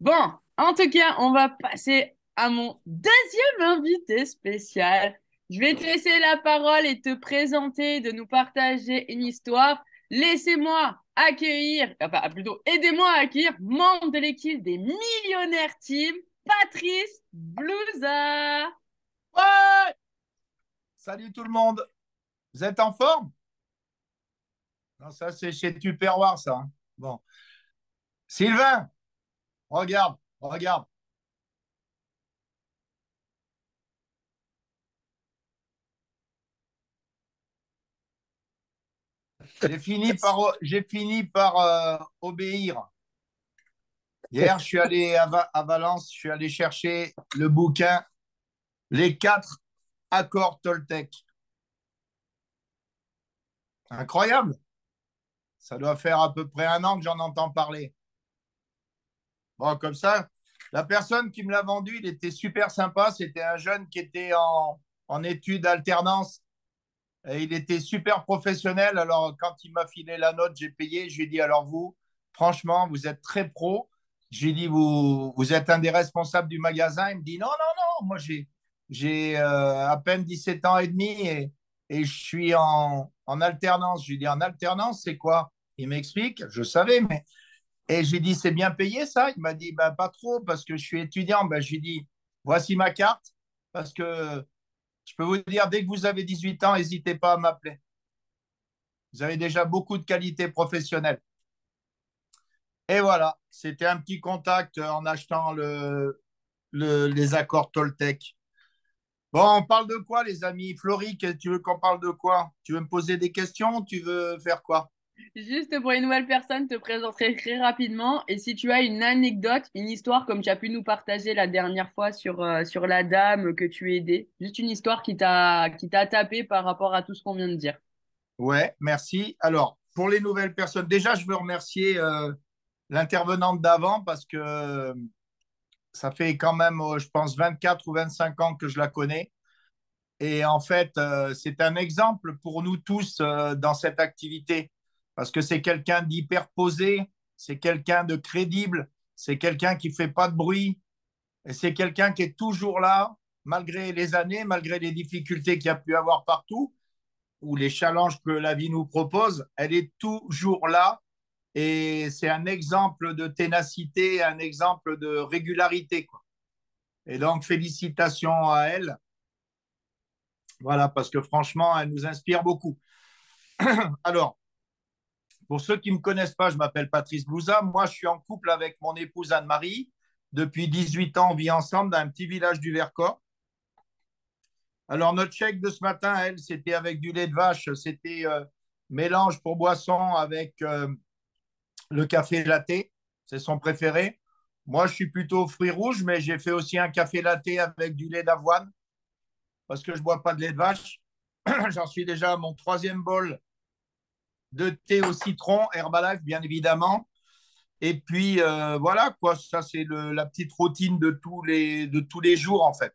Bon, en tout cas, on va passer à mon deuxième invité spécial. Je vais te laisser la parole et te présenter, de nous partager une histoire. Laissez-moi accueillir, enfin plutôt aidez-moi à accueillir membre de l'équipe des Millionnaires Team, Patrice Blouza. Ouais! Salut tout le monde. Vous êtes en forme? Non, ça, c'est chez Tupperware, ça, hein. Bon. Sylvain, regarde, regarde. j'ai fini par obéir. Hier, je suis allé à Valence, je suis allé chercher le bouquin Les 4 accords Toltec. Incroyable. Ça doit faire à peu près 1 an que j'en entends parler. Bon, comme ça, la personne qui me l'a vendu, il était super sympa. C'était un jeune qui était en études alternance. Et il était super professionnel. Alors, quand il m'a filé la note, j'ai payé. Je lui ai dit, alors vous, franchement, vous êtes très pro. J'ai dit, vous êtes un des responsables du magasin. Il me dit, non, non, non, moi, j'ai à peine 17 ans et demi et je suis en alternance. Je lui ai dit, en alternance, c'est quoi? Il m'explique. Je savais, mais et j'ai dit, c'est bien payé ça? Il m'a dit, bah, pas trop parce que je suis étudiant. Ben, je lui ai dit, voici ma carte parce que je peux vous dire, dès que vous avez 18 ans, n'hésitez pas à m'appeler. Vous avez déjà beaucoup de qualités professionnelles. Et voilà, c'était un petit contact en achetant les accords Toltec. Bon, on parle de quoi, les amis? Florie, tu veux qu'on parle de quoi? Tu veux me poser des questions? Tu veux faire quoi? Juste pour une nouvelle personne, te présenterai très rapidement. Et si tu as une anecdote, une histoire comme tu as pu nous partager la dernière fois sur la dame que tu aidais, juste une histoire qui t'a tapé par rapport à tout ce qu'on vient de dire. Ouais, merci. Alors, pour les nouvelles personnes, déjà, je veux remercier l'intervenante d'avant parce que ça fait quand même, je pense, 24 ou 25 ans que je la connais. Et en fait, c'est un exemple pour nous tous dans cette activité parce que c'est quelqu'un d'hyper posé, c'est quelqu'un de crédible, c'est quelqu'un qui ne fait pas de bruit et c'est quelqu'un qui est toujours là malgré les années, malgré les difficultés qu'il y a pu avoir partout ou les challenges que la vie nous propose. Elle est toujours là et c'est un exemple de ténacité, un exemple de régularité, quoi. Et donc, félicitations à elle. Voilà, parce que franchement, elle nous inspire beaucoup. Alors, pour ceux qui ne me connaissent pas, je m'appelle Patrice Blouza. Moi, je suis en couple avec mon épouse Anne-Marie. Depuis 18 ans, on vit ensemble dans un petit village du Vercors. Alors, notre chèque de ce matin, elle, c'était avec du lait de vache. C'était mélange pour boisson avec le café latte. C'est son préféré. Moi, je suis plutôt fruits rouges, mais j'ai fait aussi un café latte avec du lait d'avoine parce que je ne bois pas de lait de vache. J'en suis déjà à mon 3e bol de thé au citron, Herbalife, bien évidemment. Et puis, voilà, quoi, ça, c'est la petite routine de tous les jours, en fait.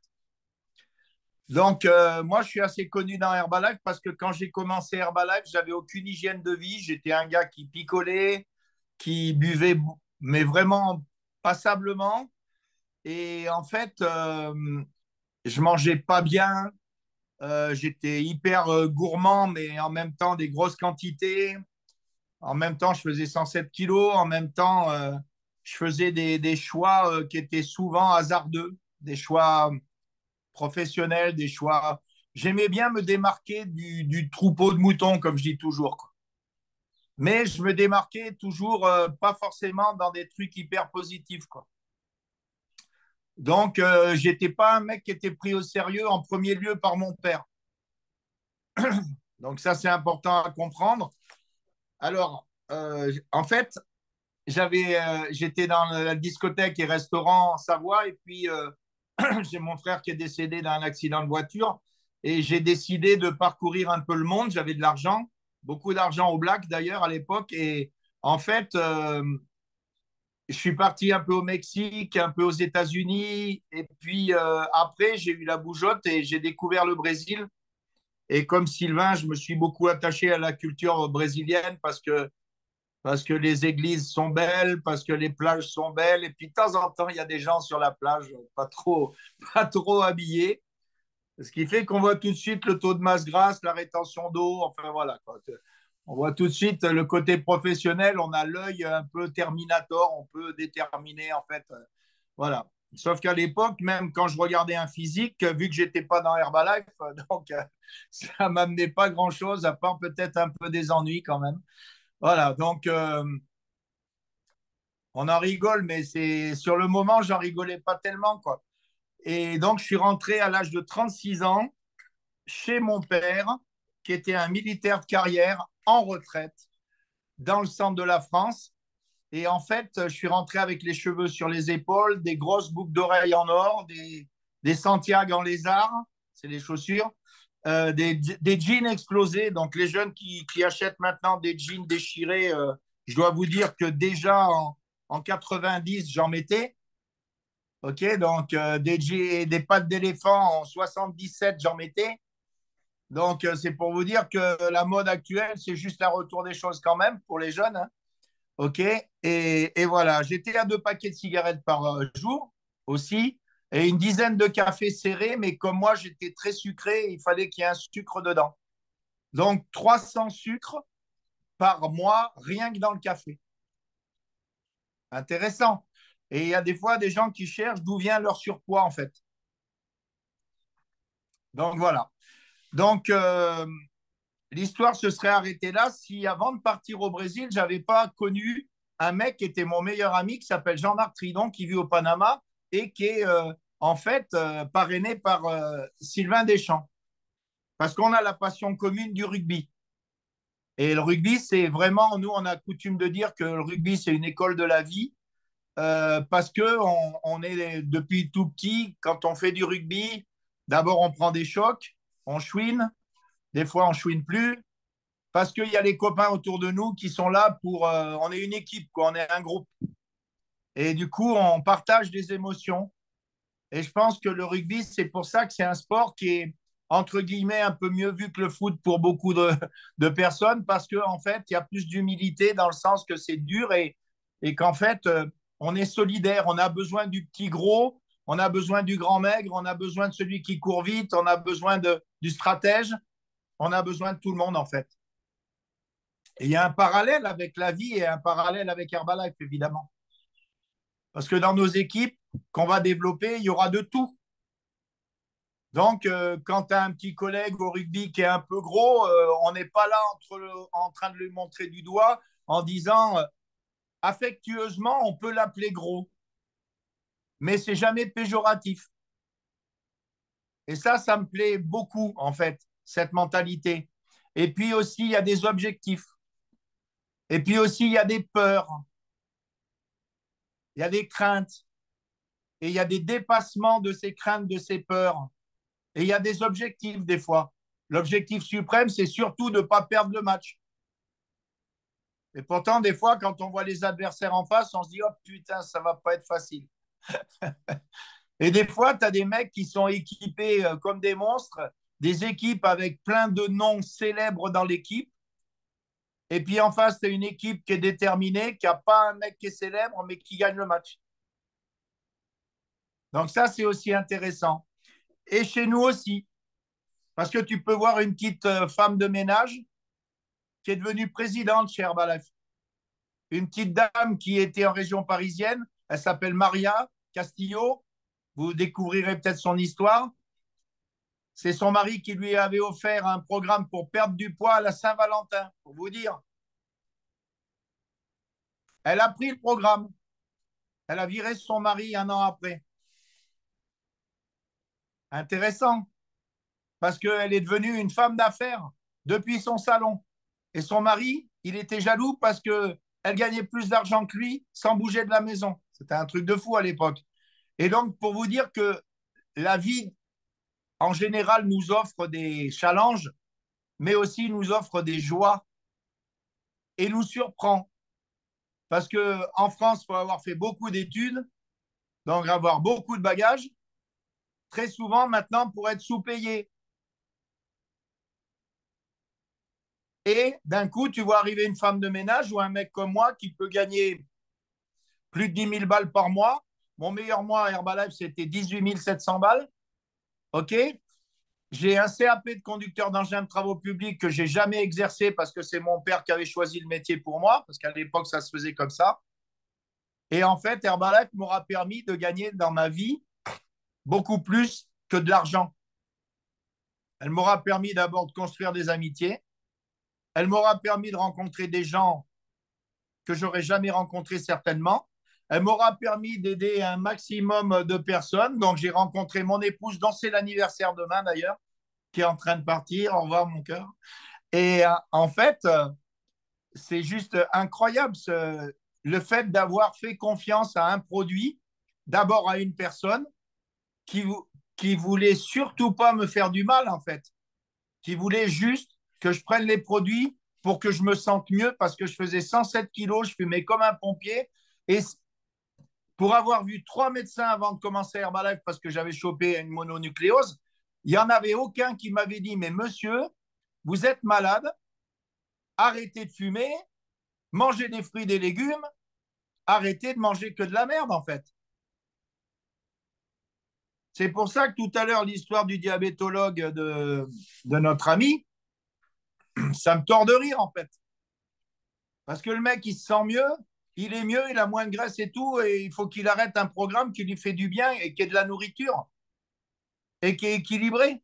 Donc, moi, je suis assez connu dans Herbalife parce que quand j'ai commencé Herbalife, j'avais aucune hygiène de vie. J'étais un gars qui picolait, qui buvait, mais vraiment passablement. Et en fait, je mangeais pas bien. J'étais hyper gourmand, mais en même temps des grosses quantités. En même temps, je faisais 107 kilos. En même temps, je faisais des choix qui étaient souvent hasardeux, des choix professionnels, des choix. J'aimais bien me démarquer du troupeau de moutons, comme je dis toujours, quoi. Mais je me démarquais toujours pas forcément dans des trucs hyper positifs, quoi. Donc, j'étais pas un mec qui était pris au sérieux en premier lieu par mon père. Donc, ça, c'est important à comprendre. Alors, en fait, j'étais dans la discothèque et restaurant Savoie, et puis j'ai mon frère qui est décédé d'un accident de voiture, et j'ai décidé de parcourir un peu le monde. J'avais de l'argent, beaucoup d'argent au black d'ailleurs à l'époque, et en fait, je suis parti un peu au Mexique, un peu aux États-Unis, et puis après, j'ai eu la bougeotte et j'ai découvert le Brésil. Et comme Sylvain, je me suis beaucoup attaché à la culture brésilienne parce que les églises sont belles, parce que les plages sont belles. Et puis de temps en temps, il y a des gens sur la plage pas trop habillés. Ce qui fait qu'on voit tout de suite le taux de masse grasse, la rétention d'eau. Enfin voilà, quoi. On voit tout de suite le côté professionnel. On a l'œil un peu Terminator. On peut déterminer en fait. Voilà. Sauf qu'à l'époque, même quand je regardais un physique, vu que j'étais pas dans Herbalife, donc ça m'amenait pas grand-chose, à part peut-être un peu des ennuis quand même. Voilà, donc on en rigole, mais c'est sur le moment, j'en rigolais pas tellement, quoi. Et donc, je suis rentré à l'âge de 36 ans chez mon père, qui était un militaire de carrière en retraite dans le centre de la France. Et en fait, je suis rentré avec les cheveux sur les épaules, des grosses boucles d'oreilles en or, des Santiago en lézard, c'est les chaussures, des jeans explosés. Donc, les jeunes qui achètent maintenant des jeans déchirés, je dois vous dire que déjà en 90, j'en mettais. OK, donc des pattes d'éléphant en 77, j'en mettais. Donc, c'est pour vous dire que la mode actuelle, c'est juste un retour des choses quand même pour les jeunes. Hein. OK, et voilà, j'étais à 2 paquets de cigarettes par jour aussi, et une dizaine de cafés serrés, mais comme moi, j'étais très sucré, il fallait qu'il y ait un sucre dedans. Donc, 300 sucres par mois, rien que dans le café. Intéressant. Et il y a des fois des gens qui cherchent d'où vient leur surpoids, en fait. Donc, voilà. Donc, l'histoire se serait arrêtée là si, avant de partir au Brésil, je n'avais pas connu un mec qui était mon meilleur ami, qui s'appelle Jean-Marc Tridon, qui vit au Panama et qui est en fait parrainé par Sylvain Deschamps. Parce qu'on a la passion commune du rugby. Et le rugby, c'est vraiment, nous, on a coutume de dire que le rugby, c'est une école de la vie. Parce qu'on est depuis tout petit, quand on fait du rugby, d'abord on prend des chocs, on chouine, des fois on chouine plus, parce qu'il y a les copains autour de nous qui sont là pour... on est une équipe, quoi, on est un groupe. Et du coup, on partage des émotions. Et je pense que le rugby, c'est pour ça que c'est un sport qui est, entre guillemets, un peu mieux vu que le foot pour beaucoup de personnes, parce qu'en fait, il y a plus d'humilité dans le sens que c'est dur et qu'en fait, on est solidaire. On a besoin du petit gros, on a besoin du grand maigre, on a besoin de celui qui court vite, on a besoin du stratège, on a besoin de tout le monde, en fait. Et il y a un parallèle avec la vie et un parallèle avec Herbalife, évidemment. Parce que dans nos équipes qu'on va développer, il y aura de tout. Donc, quand tu as un petit collègue au rugby qui est un peu gros, on n'est pas là en train de lui montrer du doigt en disant affectueusement, on peut l'appeler gros, mais c'est jamais péjoratif. Et ça me plaît beaucoup, en fait, cette mentalité. Et puis aussi, il y a des objectifs. Et puis aussi, il y a des peurs. Il y a des craintes. Et il y a des dépassements de ces craintes, de ces peurs. Et il y a des objectifs, des fois. L'objectif suprême, c'est surtout de ne pas perdre le match. Et pourtant, des fois, quand on voit les adversaires en face, on se dit, oh putain, ça ne va pas être facile. Et des fois, tu as des mecs qui sont équipés comme des monstres, des équipes avec plein de noms célèbres dans l'équipe. Et puis en face, tu as une équipe qui est déterminée, qui n'a pas un mec qui est célèbre, mais qui gagne le match. Donc ça, c'est aussi intéressant. Et chez nous aussi, parce que tu peux voir une petite femme de ménage qui est devenue présidente chez Herbalife. Une petite dame qui était en région parisienne, elle s'appelle Maria Castillo. Vous découvrirez peut-être son histoire. C'est son mari qui lui avait offert un programme pour perdre du poids à la Saint-Valentin, pour vous dire. Elle a pris le programme. Elle a viré son mari un an après. Intéressant, parce qu'elle est devenue une femme d'affaires depuis son salon. Et son mari, il était jaloux parce qu'elle gagnait plus d'argent que lui sans bouger de la maison. C'était un truc de fou à l'époque. Et donc, pour vous dire que la vie, en général, nous offre des challenges, mais aussi nous offre des joies et nous surprend. Parce qu'en France, il faut avoir fait beaucoup d'études, donc avoir beaucoup de bagages, très souvent maintenant pour être sous-payé. Et d'un coup, tu vois arriver une femme de ménage ou un mec comme moi qui peut gagner plus de 10 000 balles par mois. Mon meilleur mois à Herbalife, c'était 18 700 balles. OK. J'ai un CAP de conducteur d'engin de travaux publics que j'ai jamais exercé parce que c'est mon père qui avait choisi le métier pour moi, parce qu'à l'époque, ça se faisait comme ça. Et en fait, Herbalife m'aura permis de gagner dans ma vie beaucoup plus que de l'argent. Elle m'aura permis d'abord de construire des amitiés. Elle m'aura permis de rencontrer des gens que j'aurais jamais rencontrés certainement. Elle m'aura permis d'aider un maximum de personnes. Donc, j'ai rencontré mon épouse, dont c'est l'anniversaire demain d'ailleurs, qui est en train de partir. Au revoir, mon cœur. Et en fait, c'est juste incroyable le fait d'avoir fait confiance à un produit, d'abord à une personne qui, qui voulait surtout pas me faire du mal, en fait, qui voulait juste que je prenne les produits pour que je me sente mieux parce que je faisais 107 kilos, je fumais comme un pompier. Et pour avoir vu 3 médecins avant de commencer Herbalife parce que j'avais chopé une mononucléose, il n'y en avait aucun qui m'avait dit, mais monsieur, vous êtes malade, arrêtez de fumer, mangez des fruits et des légumes, arrêtez de manger que de la merde, en fait. C'est pour ça que tout à l'heure, l'histoire du diabétologue de notre ami, ça me tord de rire, en fait. Parce que le mec, il se sent mieux, il est mieux, il a moins de graisse et tout, et il faut qu'il arrête un programme qui lui fait du bien et qui est de la nourriture et qui est équilibré.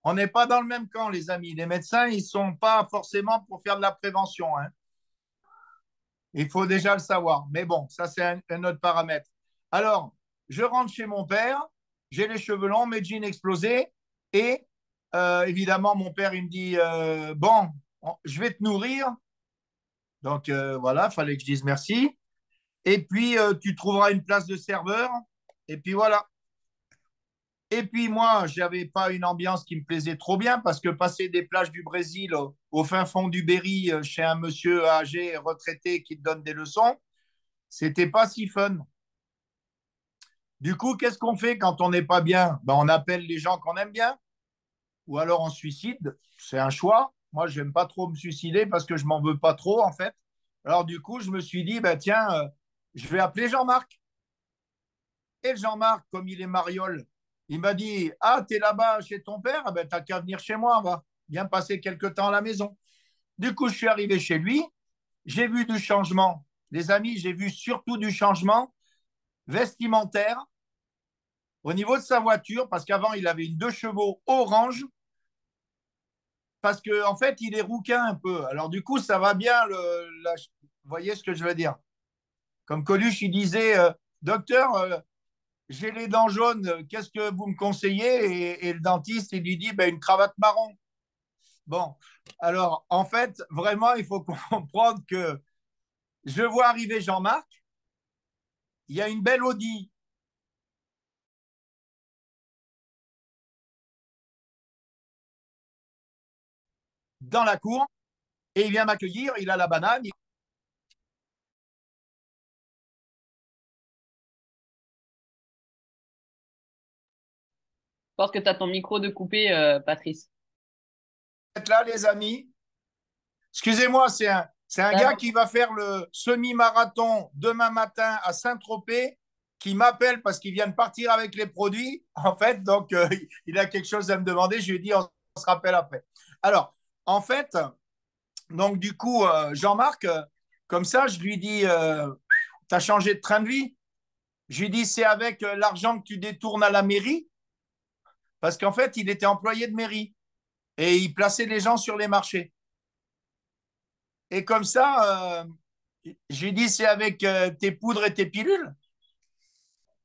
On n'est pas dans le même camp, les amis. Les médecins, ils ne sont pas forcément pour faire de la prévention, hein. Il faut déjà le savoir. Mais bon, ça, c'est un autre paramètre. Alors, je rentre chez mon père, j'ai les cheveux longs, mes jeans explosés, et évidemment, mon père, il me dit, bon, je vais te nourrir. Donc, voilà, il fallait que je dise merci. Et puis, tu trouveras une place de serveur. Et puis, voilà. Et puis moi, je n'avais pas une ambiance qui me plaisait trop bien parce que passer des plages du Brésil au fin fond du Berry chez un monsieur âgé, retraité qui te donne des leçons, c'était pas si fun. Du coup, qu'est-ce qu'on fait quand on n'est pas bien? Ben, on appelle les gens qu'on aime bien ou alors on se suicide. C'est un choix. Moi, je n'aime pas trop me suicider parce que je m'en veux pas trop en fait. Alors du coup, je me suis dit, ben, tiens, je vais appeler Jean-Marc. Et Jean-Marc, comme il est mariole, il m'a dit, ah, t'es là-bas chez ton père? Ah ben, t'as qu'à venir chez moi, on va bien passer quelques temps à la maison. Du coup, je suis arrivé chez lui, j'ai vu du changement. Les amis, j'ai vu surtout du changement vestimentaire au niveau de sa voiture, parce qu'avant, il avait une 2 chevaux orange, parce qu'en en fait, il est rouquin un peu. Alors, du coup, ça va bien. Vous voyez ce que je veux dire? Comme Coluche, il disait, docteur, j'ai les dents jaunes, qu'est-ce que vous me conseillez? Et le dentiste, il lui dit, ben, une cravate marron. Bon, alors, en fait, vraiment, il faut comprendre que je vois arriver Jean-Marc, il y a une belle Audi dans la cour, et il vient m'accueillir, il a la banane. Je pense que tu as ton micro de coupé, Patrice. Vous êtes là, les amis? Excusez-moi, c'est un gars qui va faire le semi-marathon demain matin à Saint-Tropez, qui m'appelle parce qu'il vient de partir avec les produits, en fait, donc il a quelque chose à me demander. Je lui ai dit, on se rappelle après. Alors, en fait, donc du coup, Jean-Marc, comme ça, je lui dis, tu as changé de train de vie? Je lui dis, c'est avec l'argent que tu détournes à la mairie, parce qu'en fait, il était employé de mairie et il plaçait les gens sur les marchés. Et comme ça, j'ai dit, c'est avec tes poudres et tes pilules.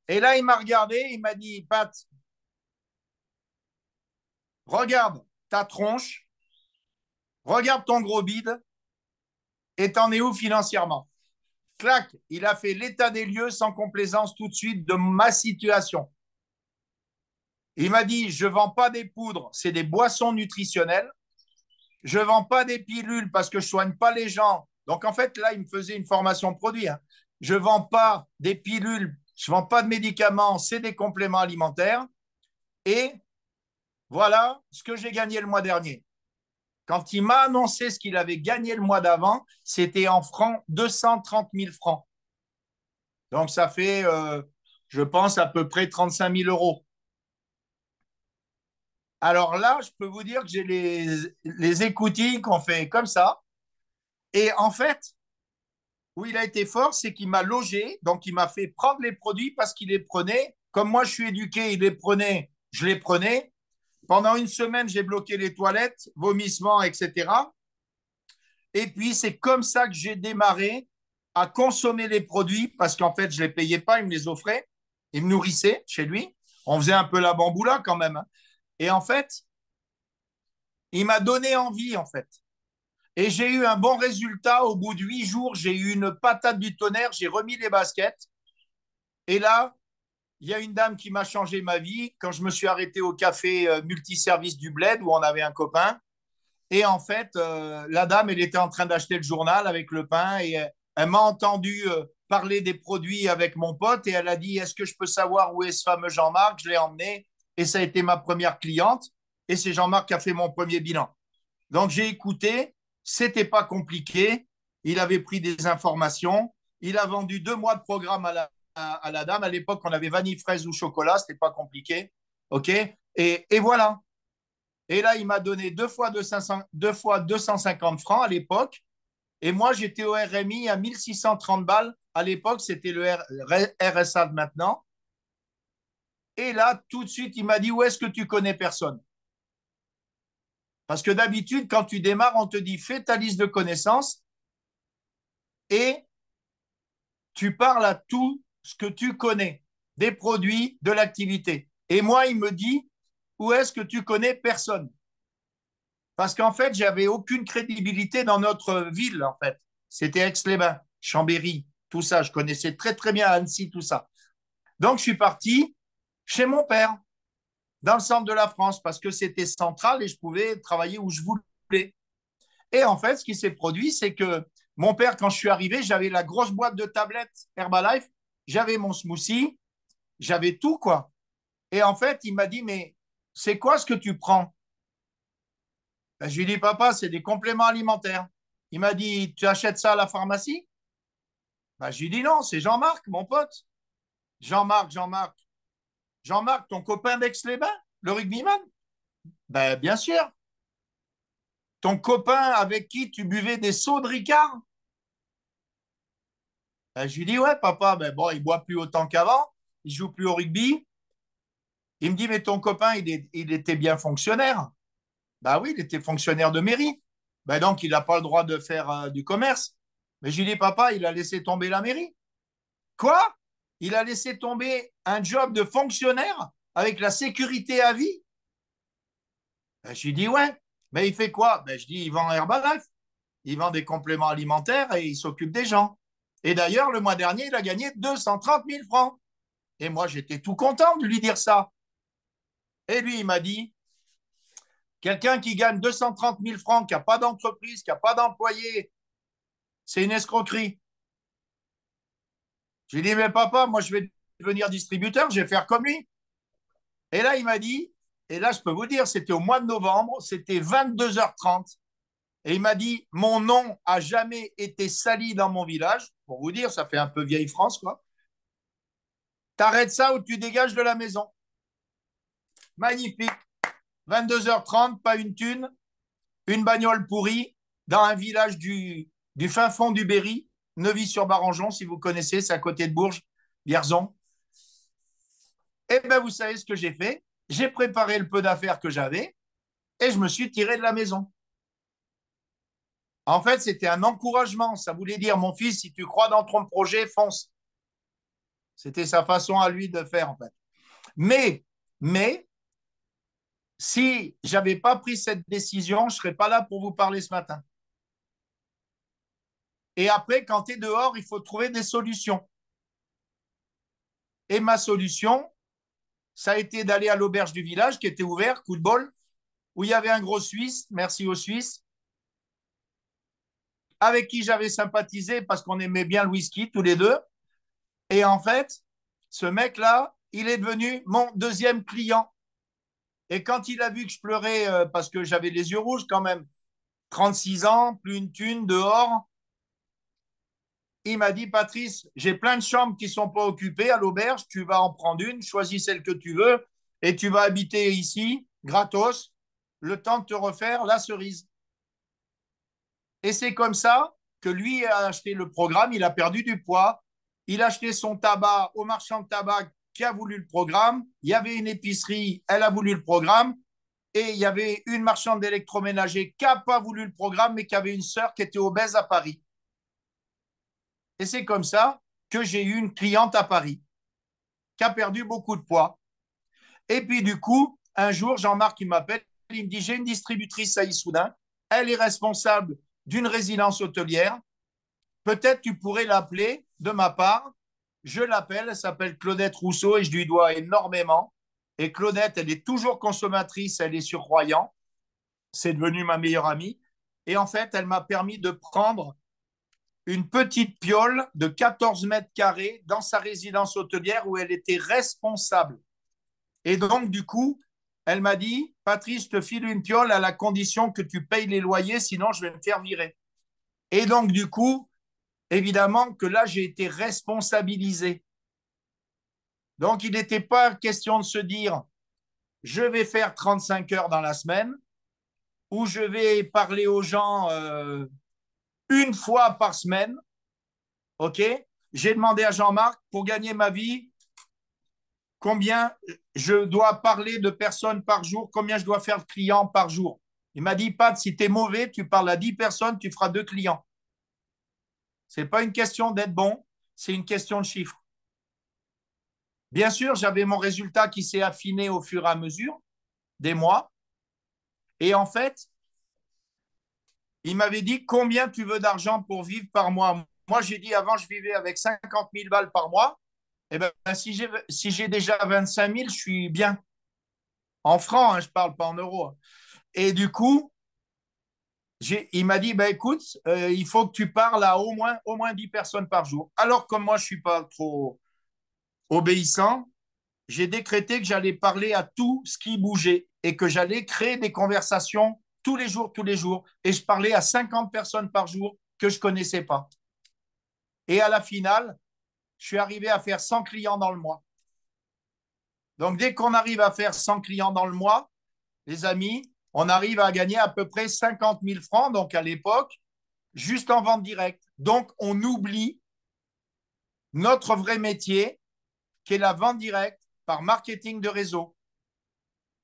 Et là, il m'a regardé, il m'a dit, Pat, regarde ta tronche, regarde ton gros bide, et t'en es où financièrement? Clac, il a fait l'état des lieux sans complaisance tout de suite de ma situation. Il m'a dit, je ne vends pas des poudres, c'est des boissons nutritionnelles. Je ne vends pas des pilules parce que je ne soigne pas les gens. Donc, en fait, là, il me faisait une formation produit, hein. Je ne vends pas des pilules, je ne vends pas de médicaments, c'est des compléments alimentaires. Et voilà ce que j'ai gagné le mois dernier. Quand il m'a annoncé ce qu'il avait gagné le mois d'avant, c'était en francs 230 000 francs. Donc, ça fait, je pense, à peu près 35 000 euros. Alors là, je peux vous dire que j'ai les écoutilles qu'on fait comme ça. Et en fait, où il a été fort, c'est qu'il m'a logé, donc il m'a fait prendre les produits parce qu'il les prenait. Comme moi, je suis éduqué, il les prenait, je les prenais. Pendant une semaine, j'ai bloqué les toilettes, vomissements, etc. Et puis, c'est comme ça que j'ai démarré à consommer les produits parce qu'en fait, je ne les payais pas, il me les offrait. Il me nourrissait chez lui. On faisait un peu la bamboula quand même, hein. Et en fait, il m'a donné envie, en fait. Et j'ai eu un bon résultat. Au bout de 8 jours, j'ai eu une patate du tonnerre. J'ai remis les baskets. Et là, il y a une dame qui m'a changé ma vie quand je me suis arrêté au café multiservice du Bled où on avait un copain. Et en fait, la dame, elle était en train d'acheter le journal avec le pain et elle m'a entendu parler des produits avec mon pote et elle a dit, est-ce que je peux savoir où est ce fameux Jean-Marc? Je l'ai emmené et ça a été ma première cliente et c'est Jean-Marc qui a fait mon premier bilan. Donc j'ai écouté, c'était pas compliqué, il avait pris des informations, il a vendu 2 mois de programme à la dame. À l'époque, on avait vanille, fraise ou chocolat, c'était pas compliqué. OK? Et voilà. Et là, il m'a donné 2 fois 250 francs à l'époque. Et moi, j'étais au RMI à 1630 balles. À l'époque, c'était le RSA de maintenant. Et là, tout de suite, il m'a dit, où est-ce que tu connais personne? Parce que d'habitude, quand tu démarres, on te dit, fais ta liste de connaissances et tu parles à tout ce que tu connais, des produits, de l'activité. Et moi, il me dit, où est-ce que tu connais personne? Parce qu'en fait, j'avais aucune crédibilité dans notre ville, en fait. C'était Aix-les-Bains, Chambéry, tout ça. Je connaissais très, très bien Annecy, tout ça. Donc, je suis parti chez mon père, dans le centre de la France, parce que c'était central et je pouvais travailler où je voulais. Et en fait, ce qui s'est produit, c'est que mon père, quand je suis arrivé, j'avais la grosse boîte de tablettes Herbalife, j'avais mon smoothie, j'avais tout, quoi. Et en fait, il m'a dit, mais c'est quoi ce que tu prends? Ben, je lui ai dit, papa, c'est des compléments alimentaires. Il m'a dit, tu achètes ça à la pharmacie? Ben, je lui ai dit, non, c'est Jean-Marc, mon pote. Jean-Marc, Jean-Marc. Jean-Marc, ton copain d'Aix-les-Bains, le rugbyman? Ben, bien sûr. Ton copain avec qui tu buvais des seaux de Ricard? Ben, je lui dis, ouais, papa, ben bon, il boit plus autant qu'avant, il joue plus au rugby. Il me dit, mais ton copain, il était bien fonctionnaire. Ben oui, il était fonctionnaire de mairie. Ben donc, il n'a pas le droit de faire du commerce. Mais je lui dis, papa, il a laissé tomber la mairie. Quoi? Il a laissé tomber un job de fonctionnaire avec la sécurité à vie? Ben, je lui dis, ouais. Mais il fait quoi? Ben, je dis, il vend Herbalife. Il vend des compléments alimentaires et il s'occupe des gens. Et d'ailleurs, le mois dernier, il a gagné 230 000 francs. Et moi, j'étais tout content de lui dire ça. Et lui, il m'a dit, quelqu'un qui gagne 230 000 francs, qui n'a pas d'entreprise, qui n'a pas d'employé, c'est une escroquerie. Je lui ai dit, mais papa, moi, je vais devenir distributeur, je vais faire comme lui. Et là, il m'a dit, et là, je peux vous dire, c'était au mois de novembre, c'était 22h30. Et il m'a dit, mon nom a jamais été sali dans mon village. Pour vous dire, ça fait un peu vieille France, quoi. T'arrêtes ça ou tu dégages de la maison. Magnifique. 22h30, pas une thune, une bagnole pourrie dans un village du fin fond du Berry, Neuvy-sur-Barangeon, si vous connaissez, c'est à côté de Bourges, Vierzon. Eh bien, vous savez ce que j'ai fait? J'ai préparé le peu d'affaires que j'avais et je me suis tiré de la maison. En fait, c'était un encouragement. Ça voulait dire, mon fils, si tu crois dans ton projet, fonce. C'était sa façon à lui de faire, en fait. Mais, si j'avais pas pris cette décision, je serais pas là pour vous parler ce matin. Et après, quand tu es dehors, il faut trouver des solutions. Et ma solution, ça a été d'aller à l'auberge du village qui était ouvert, coup de bol, où il y avait un gros Suisse, merci aux Suisses, avec qui j'avais sympathisé parce qu'on aimait bien le whisky tous les deux. Et en fait, ce mec-là, il est devenu mon deuxième client. Et quand il a vu que je pleurais parce que j'avais les yeux rouges quand même, 36 ans, plus une thune, dehors, il m'a dit, Patrice, j'ai plein de chambres qui ne sont pas occupées à l'auberge, tu vas en prendre une, choisis celle que tu veux, et tu vas habiter ici, gratos, le temps de te refaire la cerise. Et c'est comme ça que lui a acheté le programme, il a perdu du poids, il a acheté son tabac au marchand de tabac qui a voulu le programme, il y avait une épicerie, elle a voulu le programme, et il y avait une marchande d'électroménager qui n'a pas voulu le programme, mais qui avait une sœur qui était obèse à Paris. Et c'est comme ça que j'ai eu une cliente à Paris qui a perdu beaucoup de poids. Et puis du coup, un jour, Jean-Marc il m'appelle, il me dit, j'ai une distributrice à Issoudun, elle est responsable d'une résidence hôtelière, peut-être tu pourrais l'appeler de ma part. Je l'appelle, elle s'appelle Claudette Rousseau et je lui dois énormément. Et Claudette, elle est toujours consommatrice, elle est sur Royan, c'est devenu ma meilleure amie. Et en fait, elle m'a permis de prendre une petite piole de 14 mètres carrés dans sa résidence hôtelière où elle était responsable. Et donc, du coup, elle m'a dit, Patrice, je te file une piole à la condition que tu payes les loyers, sinon je vais me faire virer. Et donc, du coup, évidemment que là, j'ai été responsabilisé. Donc, il n'était pas question de se dire, je vais faire 35 heures dans la semaine ou je vais parler aux gens une fois par semaine. OK? J'ai demandé à Jean-Marc, pour gagner ma vie, combien je dois parler de personnes par jour, combien je dois faire de clients par jour. Il m'a dit, Pat, si tu es mauvais, tu parles à 10 personnes, tu feras 2 clients. Ce n'est pas une question d'être bon, c'est une question de chiffres. Bien sûr, j'avais mon résultat qui s'est affiné au fur et à mesure des mois. Et en fait, il m'avait dit, combien tu veux d'argent pour vivre par mois? Moi, j'ai dit, avant, je vivais avec 50 000 balles par mois. Eh bien, si j'ai déjà 25 000, je suis bien. En francs, hein, je ne parle pas en euros. Et du coup, il m'a dit, bah, écoute, il faut que tu parles à au moins 10 personnes par jour. Alors, comme moi, je ne suis pas trop obéissant, j'ai décrété que j'allais parler à tout ce qui bougeait et que j'allais créer des conversations tous les jours, tous les jours. Et je parlais à 50 personnes par jour que je ne connaissais pas. Et à la finale, je suis arrivé à faire 100 clients dans le mois. Donc, dès qu'on arrive à faire 100 clients dans le mois, les amis, on arrive à gagner à peu près 50 000 francs, donc à l'époque, juste en vente directe. Donc, on oublie notre vrai métier, qui est la vente directe par marketing de réseau.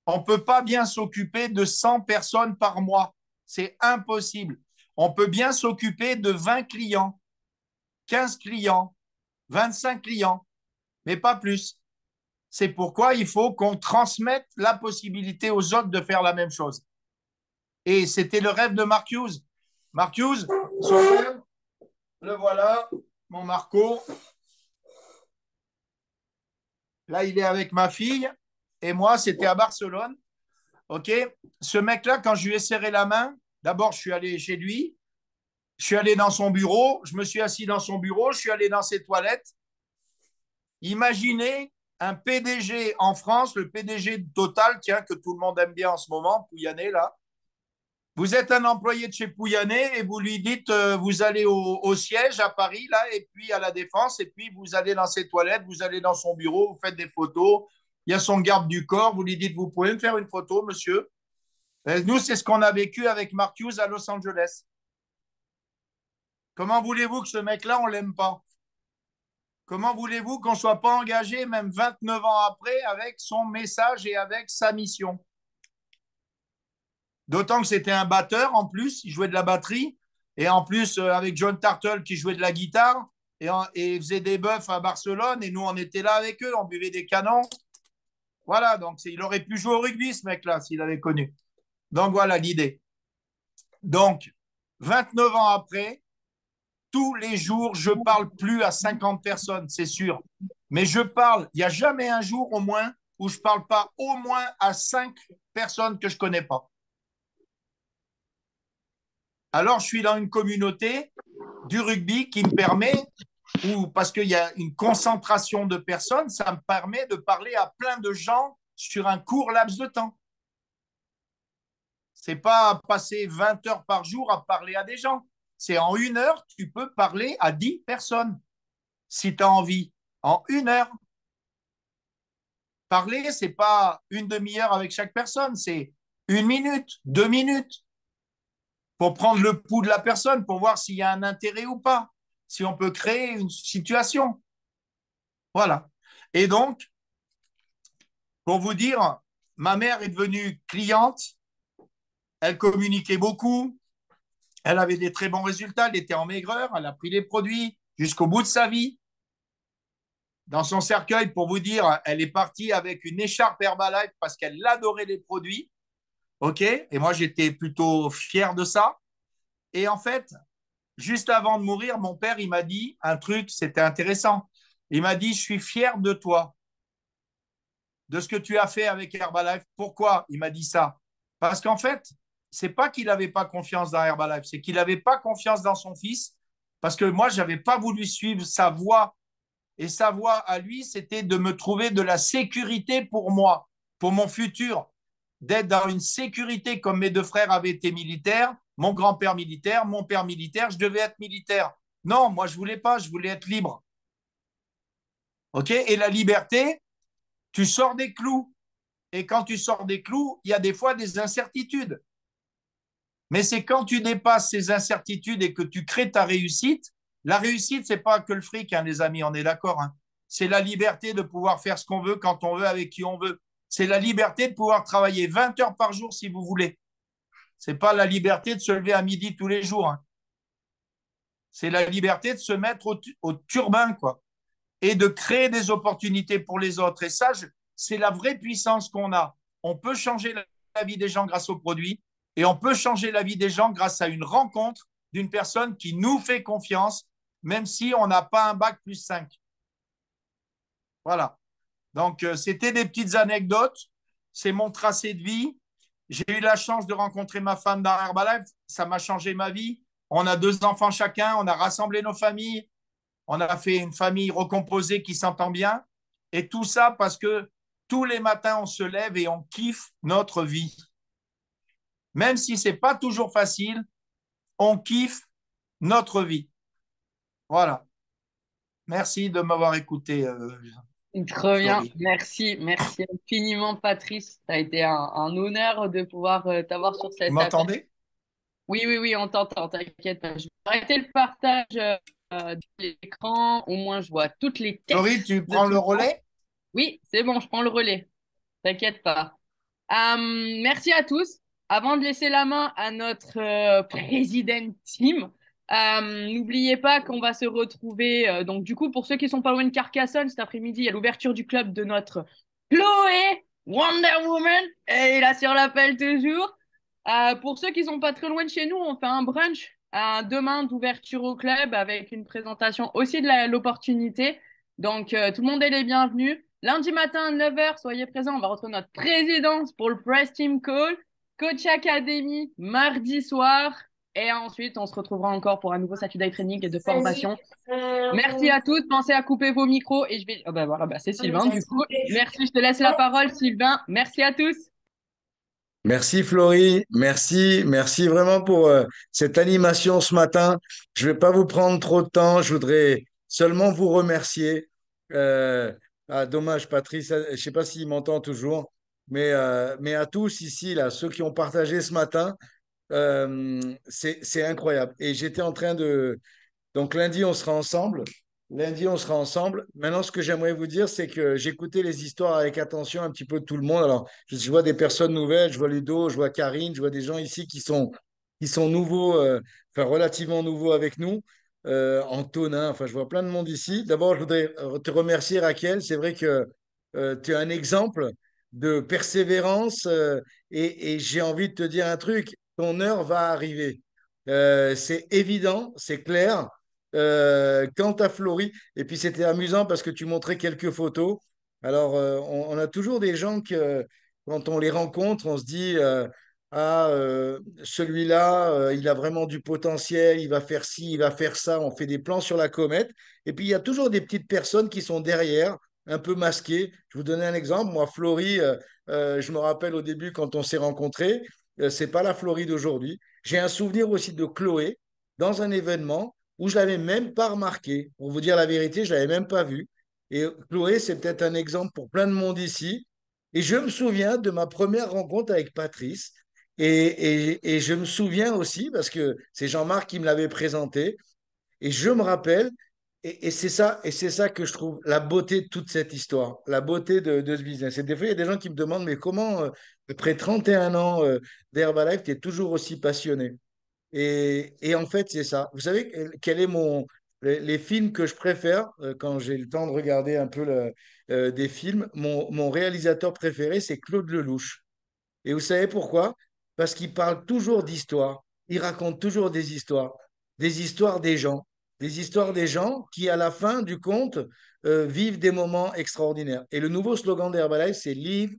On ne peut pas bien s'occuper de 100 personnes par mois. C'est impossible. On peut bien s'occuper de 20 clients, 15 clients, 25 clients, mais pas plus. C'est pourquoi il faut qu'on transmette la possibilité aux autres de faire la même chose. Et c'était le rêve de Mark Hughes. Mark Hughes, son rêve, le voilà, mon Marco. Là, il est avec ma fille et moi, c'était à Barcelone. OK? Ce mec-là, quand je lui ai serré la main, d'abord, je suis allé chez lui, je suis allé dans son bureau, je me suis assis dans son bureau, je suis allé dans ses toilettes. Imaginez un PDG en France, le PDG de Total, tiens, que tout le monde aime bien en ce moment, Pouyanné, là. Vous êtes un employé de chez Pouyanné et vous lui dites, vous allez au siège à Paris, là, et puis à la Défense, et puis vous allez dans ses toilettes, vous allez dans son bureau, vous faites des photos. Il y a son garde du corps, vous lui dites, vous pouvez me faire une photo, monsieur? Nous, c'est ce qu'on a vécu avec Mark Hughes à Los Angeles. Comment voulez-vous que ce mec-là, on ne l'aime pas? Comment voulez-vous qu'on ne soit pas engagé, même 29 ans après, avec son message et avec sa mission? D'autant que c'était un batteur en plus, il jouait de la batterie, et en plus avec John Tartle qui jouait de la guitare, et faisait des bœufs à Barcelone, et nous on était là avec eux, on buvait des canons. Voilà, donc il aurait pu jouer au rugby ce mec-là s'il avait connu. Donc voilà l'idée. Donc, 29 ans après, tous les jours, je ne parle plus à 50 personnes, c'est sûr. Mais je parle, il n'y a jamais un jour au moins où je ne parle pas au moins à 5 personnes que je ne connais pas. Alors, je suis dans une communauté du rugby qui me permet, ou parce qu'il y a une concentration de personnes, ça me permet de parler à plein de gens sur un court laps de temps. Ce n'est pas passer 20 heures par jour à parler à des gens. C'est en 1 heure, tu peux parler à 10 personnes, si tu as envie, en 1 heure. Parler, ce n'est pas une demi-heure avec chaque personne, c'est 1 minute, 2 minutes, pour prendre le pouls de la personne, pour voir s'il y a un intérêt ou pas, si on peut créer une situation. Voilà. Et donc, pour vous dire, ma mère est devenue cliente, elle communiquait beaucoup, elle avait des très bons résultats, elle était en maigreur, elle a pris les produits jusqu'au bout de sa vie. Dans son cercueil, pour vous dire, elle est partie avec une écharpe Herbalife parce qu'elle adorait les produits. OK? Et moi, j'étais plutôt fier de ça. Et en fait, juste avant de mourir, mon père, il m'a dit un truc, c'était intéressant. Il m'a dit, je suis fier de toi, de ce que tu as fait avec Herbalife. Pourquoi il m'a dit ça? Parce qu'en fait, c'est pas qu'il n'avait pas confiance dans Herbalife, c'est qu'il n'avait pas confiance dans son fils, parce que moi, je n'avais pas voulu suivre sa voie. Et sa voie à lui, c'était de me trouver de la sécurité pour moi, pour mon futur, d'être dans une sécurité comme mes deux frères avaient été militaires, mon grand-père militaire, mon père militaire, je devais être militaire. Non, moi, je voulais pas, je voulais être libre. OK? Et la liberté, tu sors des clous. Et quand tu sors des clous, il y a des fois des incertitudes. Mais c'est quand tu dépasses ces incertitudes et que tu crées ta réussite. La réussite, c'est pas que le fric, hein, les amis, on est d'accord. Hein. C'est la liberté de pouvoir faire ce qu'on veut, quand on veut, avec qui on veut. C'est la liberté de pouvoir travailler 20 heures par jour si vous voulez. C'est pas la liberté de se lever à midi tous les jours. Hein. C'est la liberté de se mettre au turbin, quoi, et de créer des opportunités pour les autres. Et ça, c'est la vraie puissance qu'on a. On peut changer la vie des gens grâce aux produits et on peut changer la vie des gens grâce à une rencontre d'une personne qui nous fait confiance, même si on n'a pas un bac plus 5. Voilà. Donc, c'était des petites anecdotes. C'est mon tracé de vie. J'ai eu la chance de rencontrer ma femme dans Herbalife. Ça m'a changé ma vie. On a 2 enfants chacun. On a rassemblé nos familles. On a fait une famille recomposée qui s'entend bien. Et tout ça parce que tous les matins, on se lève et on kiffe notre vie. Même si ce n'est pas toujours facile, on kiffe notre vie. Voilà. Merci de m'avoir écouté, Trop bien, Florie. merci, merci infiniment Patrice. Ça a été un honneur de pouvoir t'avoir sur Vous cet appel. m'entendez? Oui, oui, oui, on t'entend, t'inquiète pas. Je vais arrêter le partage de l'écran. Au moins, je vois toutes les têtes Florie, tu de prends tout le le monde. relais? Oui, c'est bon, je prends le relais. T'inquiète pas. Merci à tous. Avant de laisser la main à notre président team, n'oubliez pas qu'on va se retrouver. Donc, du coup, pour ceux qui sont pas loin de Carcassonne, cet après-midi, il y a l'ouverture du club de notre Chloé Wonder Woman. Et il assure l'appel toujours. Pour ceux qui sont pas très loin de chez nous, on fait un brunch demain d'ouverture au club avec une présentation aussi de l'opportunité. Donc, tout le monde est les bienvenus. Lundi matin à 9h, soyez présents. On va retrouver notre présidence pour le Press Team Call. Coach Academy, mardi soir. Et ensuite, on se retrouvera encore pour un nouveau Saturday Training et de formation. Merci à tous. Pensez à couper vos micros. Et je vais. Oh ben voilà, ben c'est Sylvain du coup. Merci, je te laisse la parole, Sylvain. Merci à tous. Merci Florie, merci vraiment pour cette animation ce matin. Je ne vais pas vous prendre trop de temps, je voudrais seulement vous remercier. Dommage Patrice, je ne sais pas s'il m'entend toujours, mais à tous ici, là, ceux qui ont partagé ce matin, c'est incroyable. Et j'étais en train de, donc lundi, on sera ensemble. Lundi, on sera ensemble. Maintenant, ce que j'aimerais vous dire, c'est que j'écoutais les histoires avec attention un petit peu de tout le monde. Alors, je vois des personnes nouvelles, je vois Ludo, je vois Karine, je vois des gens ici qui sont nouveaux, enfin relativement nouveaux avec nous. Antonin, enfin, je vois plein de monde ici. D'abord, je voudrais te remercier, Raquel. C'est vrai que tu es un exemple de persévérance et j'ai envie de te dire un truc. Ton heure va arriver. C'est évident, c'est clair. Quant à Florie, et puis c'était amusant parce que tu montrais quelques photos. Alors, on a toujours des gens que, quand on les rencontre, on se dit celui-là, il a vraiment du potentiel, il va faire ci, il va faire ça. On fait des plans sur la comète. Et puis, il y a toujours des petites personnes qui sont derrière, un peu masquées. Je vous donne un exemple. Moi, Florie, je me rappelle au début quand on s'est rencontrés, c'est pas la Florie d'aujourd'hui. J'ai un souvenir aussi de Chloé dans un événement où je l'avais même pas remarqué. Pour vous dire la vérité, je l'avais même pas vu. Et Chloé, c'est peut-être un exemple pour plein de monde ici. Et je me souviens de ma première rencontre avec Patrice. Et je me souviens aussi, parce que c'est Jean-Marc qui me l'avait présenté, et je me rappelle, et c'est ça que je trouve la beauté de toute cette histoire, la beauté de ce business. Et des fois, il y a des gens qui me demandent, mais comment, après 31 ans d'Herbalife, tu es toujours aussi passionné? Et en fait, c'est ça. Vous savez quel est les films que je préfère quand j'ai le temps de regarder un peu des films? Mon réalisateur préféré, c'est Claude Lelouch. Et vous savez pourquoi? parce qu'il parle toujours d'histoire. Il raconte toujours des histoires des histoires des gens qui, à la fin du compte, vivent des moments extraordinaires. Et le nouveau slogan d'Herbalife, c'est live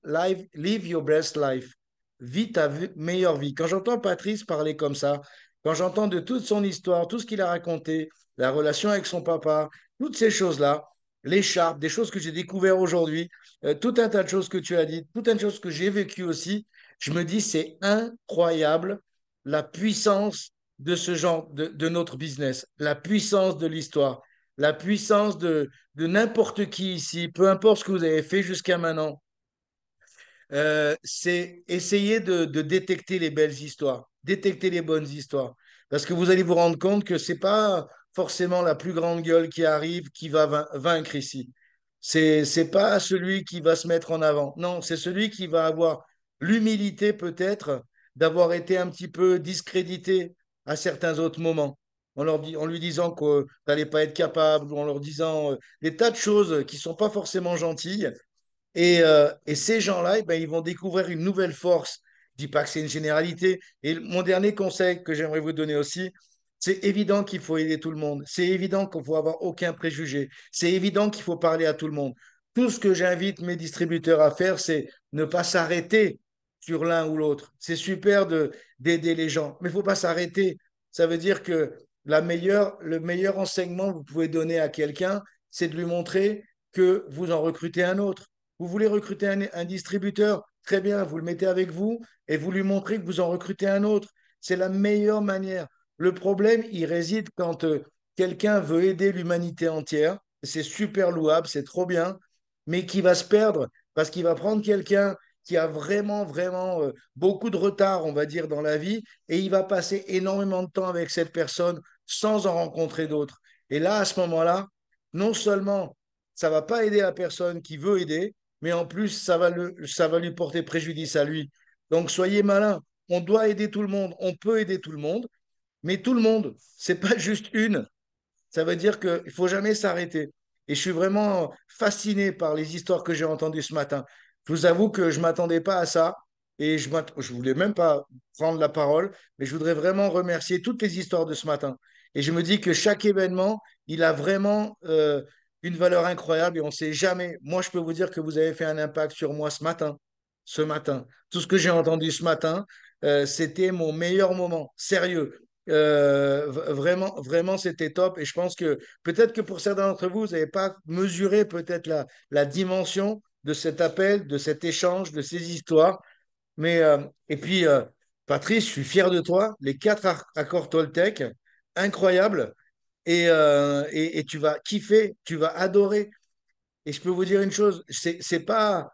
your best life. Vis ta meilleure vie. Quand j'entends Patrice parler comme ça, quand j'entends de toute son histoire, tout ce qu'il a raconté, la relation avec son papa, toutes ces choses-là, l'écharpe, des choses que j'ai découvertes aujourd'hui, tout un tas de choses que tu as dites, tout un tas de choses que j'ai vécues aussi, je me dis, c'est incroyable la puissance de ce genre de notre business, la puissance de l'histoire, la puissance de n'importe qui ici, peu importe ce que vous avez fait jusqu'à maintenant, c'est essayer de détecter les belles histoires, détecter les bonnes histoires. Parce que vous allez vous rendre compte que c'est pas forcément la plus grande gueule qui arrive qui va vaincre ici. C'est pas celui qui va se mettre en avant. Non, c'est celui qui va avoir l'humilité peut-être d'avoir été un petit peu discrédité à certains autres moments. En lui disant que n'allait pas être capable, ou en leur disant des tas de choses qui sont pas forcément gentilles. Et ces gens-là, eh ben, ils vont découvrir une nouvelle force. Je dis pas que c'est une généralité. Et mon dernier conseil que j'aimerais vous donner aussi, c'est évident qu'il faut aider tout le monde. C'est évident qu'il faut avoir aucun préjugé. C'est évident qu'il faut parler à tout le monde. Tout ce que j'invite mes distributeurs à faire, c'est ne pas s'arrêter sur l'un ou l'autre. C'est super d'aider les gens, mais il faut pas s'arrêter. Ça veut dire que le meilleur enseignement que vous pouvez donner à quelqu'un, c'est de lui montrer que vous en recrutez un autre. Vous voulez recruter un distributeur? Très bien, vous le mettez avec vous et vous lui montrez que vous en recrutez un autre. C'est la meilleure manière. Le problème, il réside quand quelqu'un veut aider l'humanité entière. C'est super louable, c'est trop bien, mais qui va se perdre parce qu'il va prendre quelqu'un qui a vraiment, vraiment beaucoup de retard, on va dire, dans la vie, et il va passer énormément de temps avec cette personne sans en rencontrer d'autres. Et là, à ce moment-là, non seulement ça ne va pas aider la personne qui veut aider, mais en plus, ça va lui porter préjudice à lui. Donc, soyez malin. On doit aider tout le monde, on peut aider tout le monde, mais tout le monde, c'est pas juste une. Ça veut dire qu'il ne faut jamais s'arrêter. Et je suis vraiment fasciné par les histoires que j'ai entendues ce matin. Je vous avoue que je ne m'attendais pas à ça et je ne voulais même pas prendre la parole, mais je voudrais vraiment remercier toutes les histoires de ce matin. Et je me dis que chaque événement, il a vraiment une valeur incroyable et on ne sait jamais. Moi, je peux vous dire que vous avez fait un impact sur moi ce matin. Ce matin. Tout ce que j'ai entendu ce matin, c'était mon meilleur moment. Sérieux. Vraiment, vraiment, c'était top. Et je pense que peut-être que pour certains d'entre vous, vous n'avez pas mesuré peut-être la dimension de cet appel, de cet échange, de ces histoires. Et puis, Patrice, je suis fier de toi. Les quatre accords Toltec, incroyable. Et tu vas kiffer, tu vas adorer. Et je peux vous dire une chose, c'est pas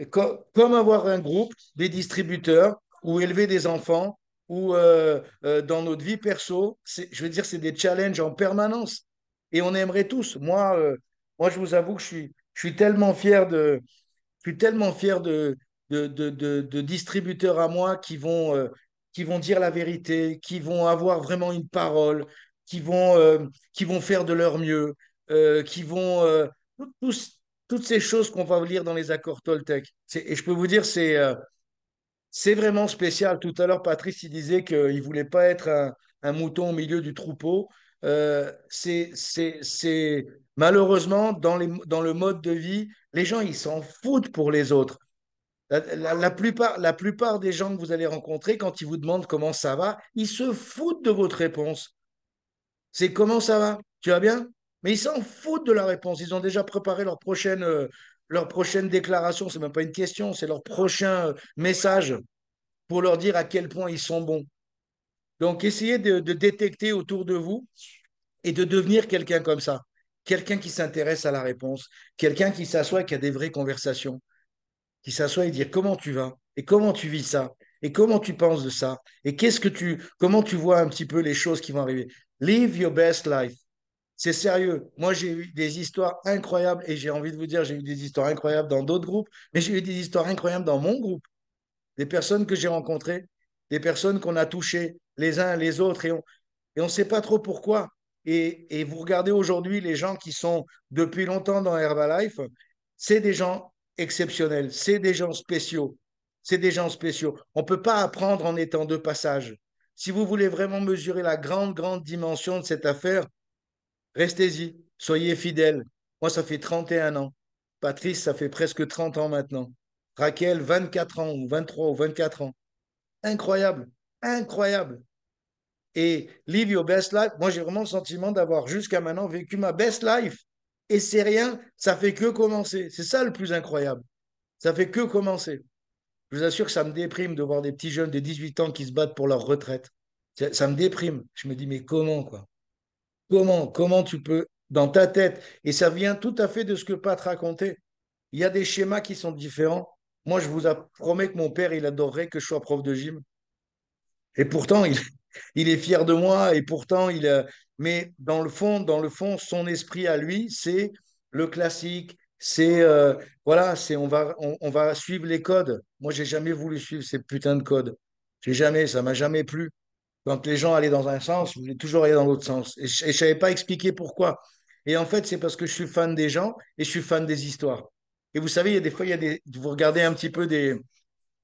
comme avoir un groupe, des distributeurs, ou élever des enfants, ou dans notre vie perso, je veux dire, c'est des challenges en permanence. Et on aimerait tous. Moi, je vous avoue que je suis tellement fier je suis tellement fier de distributeurs à moi qui vont dire la vérité, qui vont avoir vraiment une parole, qui vont faire de leur mieux, qui vont tous, toutes ces choses qu'on va lire dans les accords Toltec. Et je peux vous dire, c'est vraiment spécial. Tout à l'heure, Patrice, il disait qu'il ne voulait pas être un mouton au milieu du troupeau. Malheureusement, dans le mode de vie, les gens, ils s'en foutent pour les autres. La plupart des gens que vous allez rencontrer, quand ils vous demandent comment ça va, ils se foutent de votre réponse. C'est comment ça va? Tu vas bien? Mais ils s'en foutent de la réponse. Ils ont déjà préparé leur prochaine déclaration. C'est même pas une question, c'est leur prochain message pour leur dire à quel point ils sont bons. Donc, essayez de détecter autour de vous et de devenir quelqu'un comme ça. Quelqu'un qui s'intéresse à la réponse, quelqu'un qui s'assoit et qui a des vraies conversations, qui s'assoit et dire comment tu vas et comment tu vis ça et comment tu penses de ça et comment tu vois un petit peu les choses qui vont arriver. Live your best life. C'est sérieux. Moi, j'ai eu des histoires incroyables et j'ai envie de vous dire, j'ai eu des histoires incroyables dans d'autres groupes, mais j'ai eu des histoires incroyables dans mon groupe. Des personnes que j'ai rencontrées, des personnes qu'on a touchées les uns les autres et on ne sait pas trop pourquoi. Et vous regardez aujourd'hui les gens qui sont depuis longtemps dans Herbalife, c'est des gens exceptionnels, c'est des gens spéciaux. c'est des gens spéciaux. On ne peut pas apprendre en étant de passage. Si vous voulez vraiment mesurer la grande, grande dimension de cette affaire, restez-y, soyez fidèles. Moi, ça fait 31 ans. Patrice, ça fait presque 30 ans maintenant. Raquel, 24 ans, ou 23 ou 24 ans. Incroyable, incroyable. Et live your best life, moi, j'ai vraiment le sentiment d'avoir jusqu'à maintenant vécu ma best life. Et c'est rien, ça fait que commencer. C'est ça le plus incroyable. Ça fait que commencer. Je vous assure que ça me déprime de voir des petits jeunes de 18 ans qui se battent pour leur retraite. Ça me déprime. Je me dis, mais comment, quoi? Comment tu peux, dans ta tête, et ça vient tout à fait de ce que Pat racontait. Il y a des schémas qui sont différents. Moi, je vous promets que mon père, il adorerait que je sois prof de gym. Et pourtant, il est fier de moi. Et pourtant, mais dans le fond, son esprit à lui, c'est le classique. C'est voilà, c'est on va suivre les codes. Moi, j'ai jamais voulu suivre ces putains de codes. J'ai jamais, ça m'a jamais plu. Quand les gens allaient dans un sens, je voulais toujours aller dans l'autre sens. Et je ne savais pas expliquer pourquoi. Et en fait, c'est parce que je suis fan des gens et je suis fan des histoires. Et vous savez, il y a des fois, vous regardez un petit peu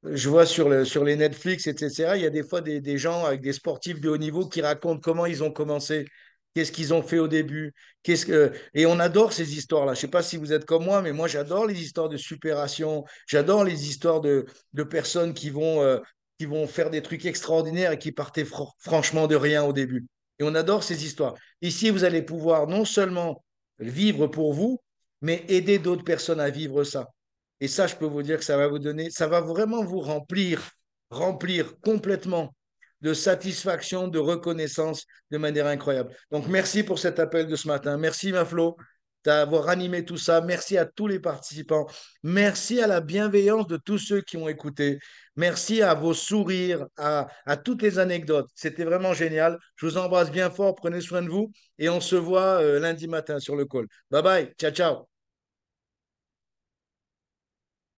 je vois sur les Netflix, etc., il y a des fois des gens avec des sportifs de haut niveau qui racontent comment ils ont commencé, qu'est-ce qu'ils ont fait au début, et on adore ces histoires-là. Je ne sais pas si vous êtes comme moi, mais moi j'adore les histoires de supération, j'adore les histoires de personnes qui vont faire des trucs extraordinaires et qui partaient franchement de rien au début. Et on adore ces histoires. Ici, vous allez pouvoir non seulement vivre pour vous, mais aider d'autres personnes à vivre ça. Et ça, je peux vous dire que ça va vous donner, ça va vraiment vous remplir complètement de satisfaction, de reconnaissance de manière incroyable. Donc, merci pour cet appel de ce matin. Merci, ma Flo, d'avoir animé tout ça. Merci à tous les participants. Merci à la bienveillance de tous ceux qui ont écouté. Merci à vos sourires, à toutes les anecdotes. C'était vraiment génial. Je vous embrasse bien fort. Prenez soin de vous et on se voit lundi matin sur le call. Bye bye. Ciao, ciao.